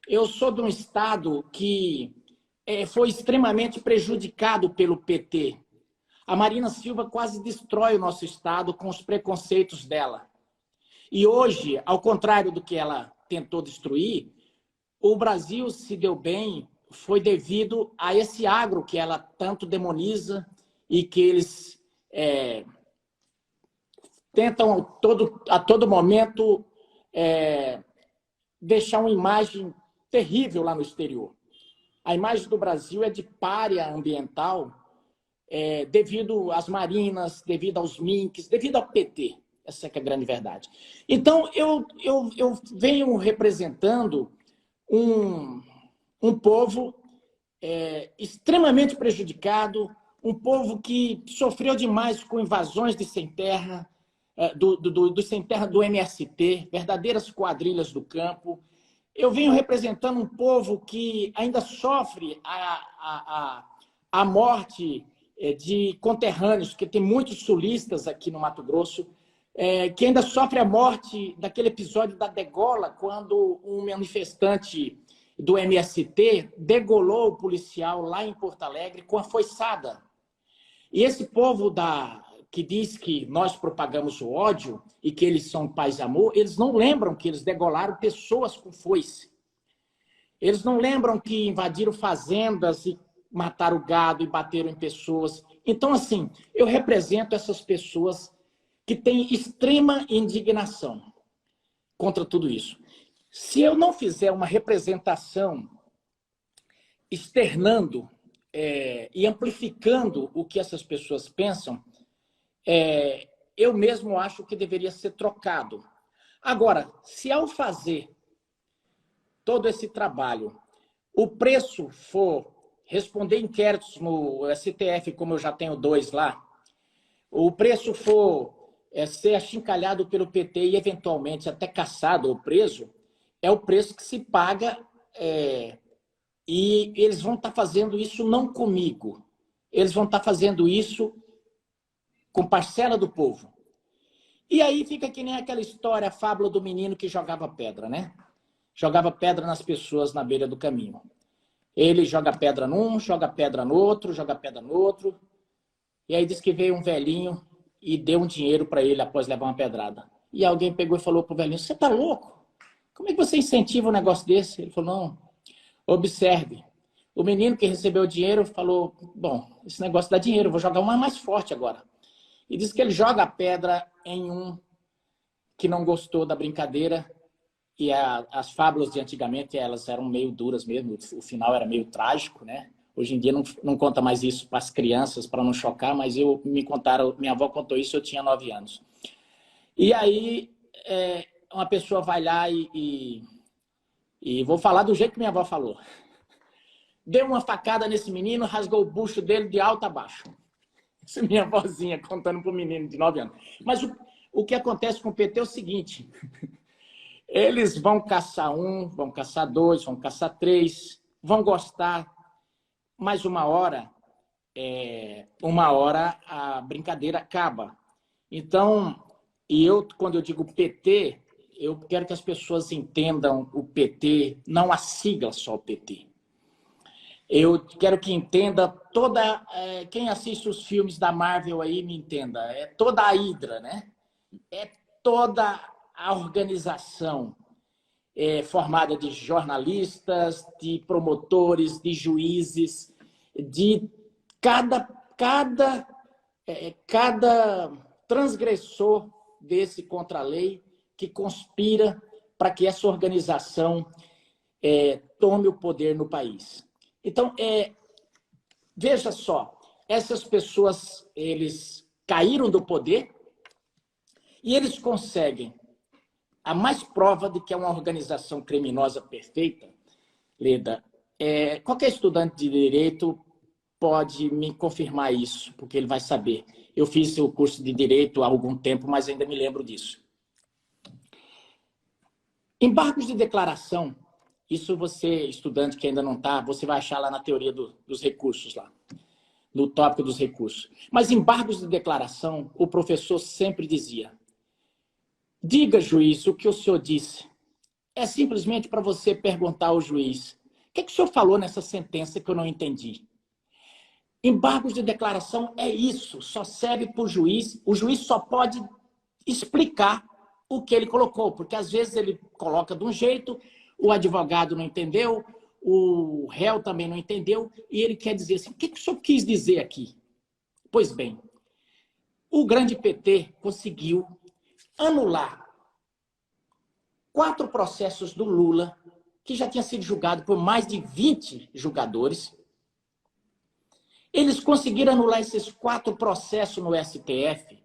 Eu sou de um estado que foi extremamente prejudicado pelo PT. A Marina Silva quase destrói o nosso estado com os preconceitos dela. E hoje, ao contrário do que ela tentou destruir, o Brasil se deu bem, foi devido a esse agro que ela tanto demoniza e que eles tentam a todo momento deixar uma imagem terrível lá no exterior. A imagem do Brasil é de pária ambiental devido às marinas, devido aos minks, devido ao PT. Essa é que é a grande verdade. Então, eu venho representando um povo extremamente prejudicado, um povo que sofreu demais com invasões de sem terra, do sem terra do MST, verdadeiras quadrilhas do campo. Eu venho representando um povo que ainda sofre a morte de conterrâneos, que tem muitos sulistas aqui no Mato Grosso, que ainda sofre a morte daquele episódio da degola, quando um manifestante do MST degolou o policial lá em Porto Alegre com a foiçada. E esse povo que diz que nós propagamos o ódio e que eles são paz e amor, eles não lembram que eles degolaram pessoas com foice. Eles não lembram que invadiram fazendas e mataram gado e bateram em pessoas. Então, assim, eu represento essas pessoas que têm extrema indignação contra tudo isso. Se eu não fizer uma representação externando e amplificando o que essas pessoas pensam, eu mesmo acho que deveria ser trocado. Agora, se ao fazer todo esse trabalho, o preço for responder inquéritos no STF, como eu já tenho 2 lá, o preço for ser achincalhado pelo PT e eventualmente até caçado ou preso, é o preço que se paga e eles vão estar fazendo isso não comigo. Eles vão estar fazendo isso com parcela do povo. E aí fica que nem aquela história, a fábula do menino que jogava pedra, né? Jogava pedra nas pessoas na beira do caminho. Ele joga pedra num, joga pedra no outro, joga pedra no outro. E aí diz que veio um velhinho e deu um dinheiro para ele após levar uma pedrada. E alguém pegou e falou pro velhinho, você tá louco? Como é que você incentiva um negócio desse? Ele falou, não, observe. O menino que recebeu o dinheiro falou, bom, esse negócio dá dinheiro, eu vou jogar uma mais forte agora. E diz que ele joga a pedra em um que não gostou da brincadeira. E as fábulas de antigamente, elas eram meio duras mesmo, o final era meio trágico, né? Hoje em dia não conta mais isso para as crianças, para não chocar, mas minha avó contou isso, eu tinha 9 anos. E aí, uma pessoa vai lá e vou falar do jeito que minha avó falou. Deu uma facada nesse menino, rasgou o bucho dele de alto a baixo. Isso é minha vozinha contando para o menino de 9 anos. Mas o que acontece com o PT é o seguinte... Eles vão caçar um, vão caçar 2, vão caçar 3, vão gostar, mas uma hora a brincadeira acaba. Então, quando eu digo PT, eu quero que as pessoas entendam o PT, não a sigla só o PT. Eu quero que entenda quem assiste os filmes da Marvel aí me entenda, é toda a Hydra, né? É toda a organização formada de jornalistas, de promotores, de juízes, de cada transgressor desse contra-lei que conspira para que essa organização tome o poder no país. Então, veja só, essas pessoas, eles caíram do poder, E eles conseguem. A mais prova de que é uma organização criminosa perfeita, Leda, qualquer estudante de direito pode me confirmar isso, porque ele vai saber. Eu fiz o curso de direito há algum tempo, mas ainda me lembro disso. Embargos de declaração, isso você, estudante que ainda não está, você vai achar lá na teoria dos recursos, lá, no tópico dos recursos. Mas embargos de declaração, o professor sempre dizia: diga, juiz, o que o senhor disse. É simplesmente para você perguntar ao juiz: o que o senhor falou nessa sentença que eu não entendi? Embargos de declaração é isso, só serve para o juiz só pode explicar o que ele colocou, porque às vezes ele coloca de um jeito, o advogado não entendeu, o réu também não entendeu, e ele quer dizer assim: o que o senhor quis dizer aqui? Pois bem, o grande PT conseguiu anular 4 processos do Lula, que já tinha sido julgado por mais de 20 julgadores. Eles conseguiram anular esses 4 processos no STF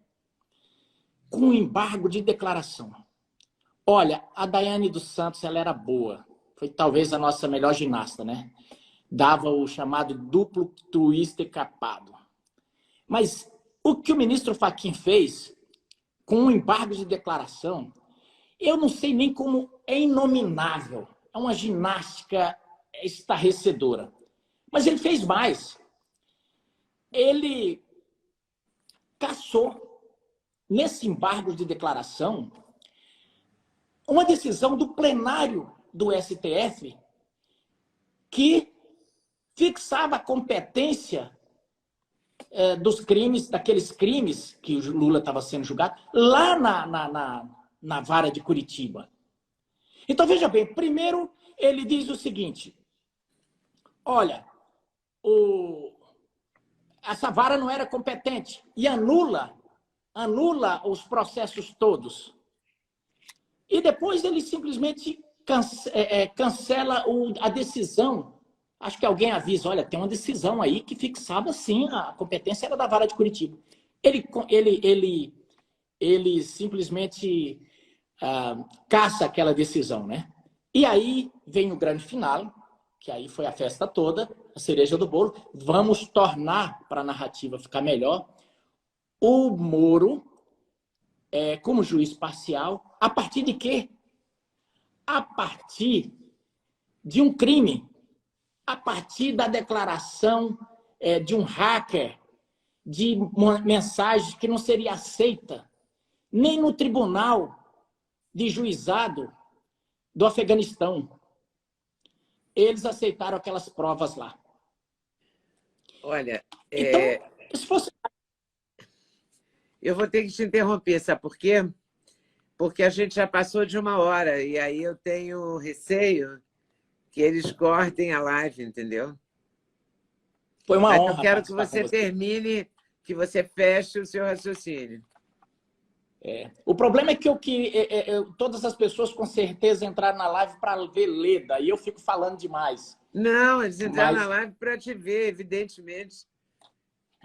com embargo de declaração. Olha, a Daiane dos Santos, ela era boa. Foi talvez a nossa melhor ginasta, né? Dava o chamado duplo twister capado. Mas o que o ministro Fachin fez com um embargo de declaração, eu não sei nem como é inominável. É uma ginástica estarrecedora. Mas ele fez mais. Ele cassou, nesse embargo de declaração, uma decisão do plenário do STF que fixava a competência dos crimes, daqueles crimes que o Lula estava sendo julgado, lá na vara de Curitiba. Então, veja bem, primeiro ele diz o seguinte: olha, essa vara não era competente e anula os processos todos. E depois ele simplesmente cancela a decisão. Acho que alguém avisa: olha, tem uma decisão aí que fixava, sim, a competência era da vara de Curitiba. Ele simplesmente caça aquela decisão, né? E aí vem o grande final, que aí foi a festa toda, a cereja do bolo. Vamos tornar, para a narrativa ficar melhor, o Moro como juiz parcial, a partir de quê? A partir de um crime, a partir da declaração de um hacker, de uma mensagem que não seria aceita nem no tribunal de juizado do Afeganistão. Eles aceitaram aquelas provas lá. Olha, então, se fosse... eu vou ter que te interromper, sabe por quê? Porque a gente já passou de 1 hora e aí eu tenho receio que eles cortem a live, entendeu? Foi uma honra. Eu quero que você termine, que você feche o seu raciocínio. O problema é que todas as pessoas com certeza entraram na live para ver Leda, e eu fico falando demais. Não, eles entraram na live para te ver, evidentemente.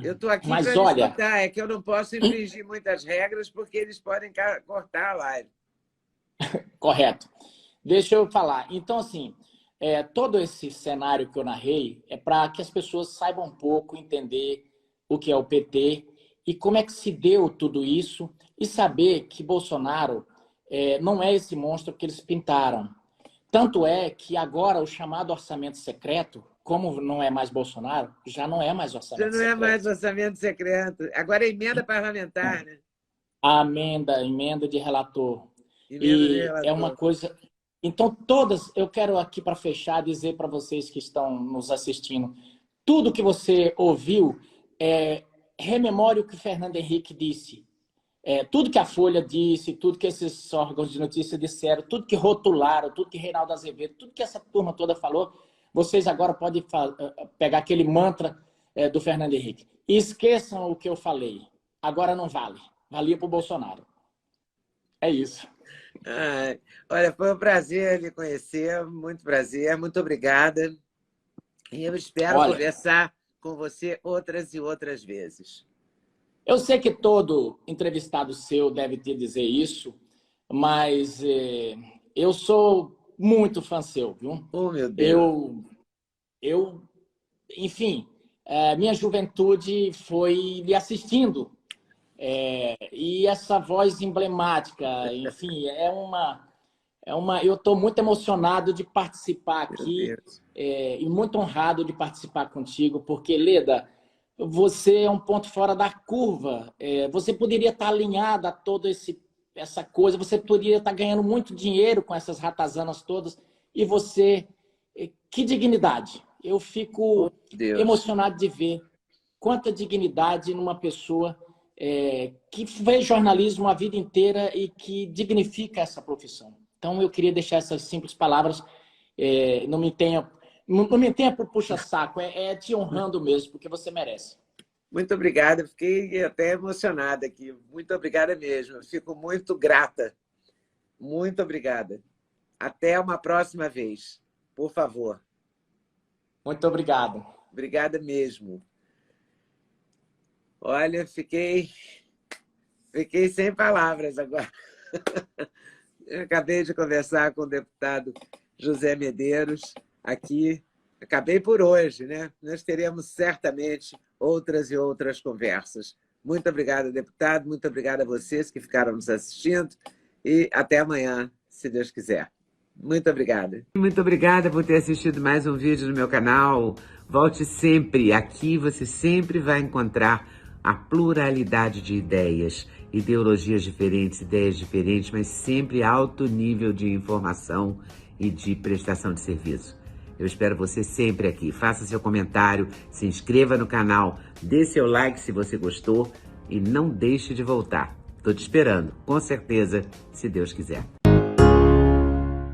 Eu estou aqui para escutar, é que eu não posso infringir muitas regras porque eles podem cortar a live. Correto. Deixa eu falar. Então, assim, todo esse cenário que eu narrei é para que as pessoas saibam um pouco, entender o que é o PT e como é que se deu tudo isso, e saber que Bolsonaro não é esse monstro que eles pintaram. Tanto é que agora o chamado orçamento secreto, como não é mais Bolsonaro, já não é mais orçamento secreto. Já não é mais orçamento secreto. Agora é emenda parlamentar, né? A emenda de relator. É uma coisa... Então, eu quero aqui para fechar, dizer para vocês que estão nos assistindo, tudo que você ouviu, rememore o que o Fernando Henrique disse. Tudo que a Folha disse, tudo que esses órgãos de notícia disseram, tudo que rotularam, tudo que Reinaldo Azevedo, tudo que essa turma toda falou, vocês agora podem pegar aquele mantra do Fernando Henrique. E esqueçam o que eu falei. Agora não vale. Valia para o Bolsonaro. É isso. Olha, foi um prazer lhe conhecer, muito prazer, muito obrigada. E eu espero conversar com você outras e outras vezes. Eu sei que todo entrevistado seu deve te dizer isso, mas eu sou muito fã seu, viu? Oh, meu Deus. Eu, enfim, minha juventude foi lhe assistindo. E essa voz emblemática, enfim, eu estou muito emocionado de participar Meu aqui Deus. e muito honrado de participar contigo, porque, Leda, você é um ponto fora da curva. Você poderia estar alinhada a toda essa coisa, você poderia estar ganhando muito dinheiro com essas ratazanas todas, e você, que dignidade. Eu Oh, fico Deus. emocionado de ver quanta dignidade numa pessoa que fez jornalismo a vida inteira e que dignifica essa profissão. Então, eu queria deixar essas simples palavras. Não me tenha por puxa-saco, é te honrando mesmo, porque você merece. Muito obrigada, fiquei até emocionada aqui. Muito obrigada mesmo. Eu fico muito grata. Muito obrigada. Até uma próxima vez, por favor. Muito obrigado. Obrigada mesmo. Olha, fiquei sem palavras agora. Eu acabei de conversar com o deputado José Medeiros aqui. Acabei por hoje, né? Nós teremos certamente outras e outras conversas. Muito obrigada, deputado. Muito obrigada a vocês que ficaram nos assistindo. E até amanhã, se Deus quiser. Muito obrigada. Muito obrigada por ter assistido mais um vídeo no meu canal. Volte sempre. Aqui você sempre vai encontrar a pluralidade de ideias, ideologias diferentes, ideias diferentes, mas sempre alto nível de informação e de prestação de serviço. Eu espero você sempre aqui. Faça seu comentário, se inscreva no canal, dê seu like se você gostou e não deixe de voltar. Estou te esperando, com certeza, se Deus quiser.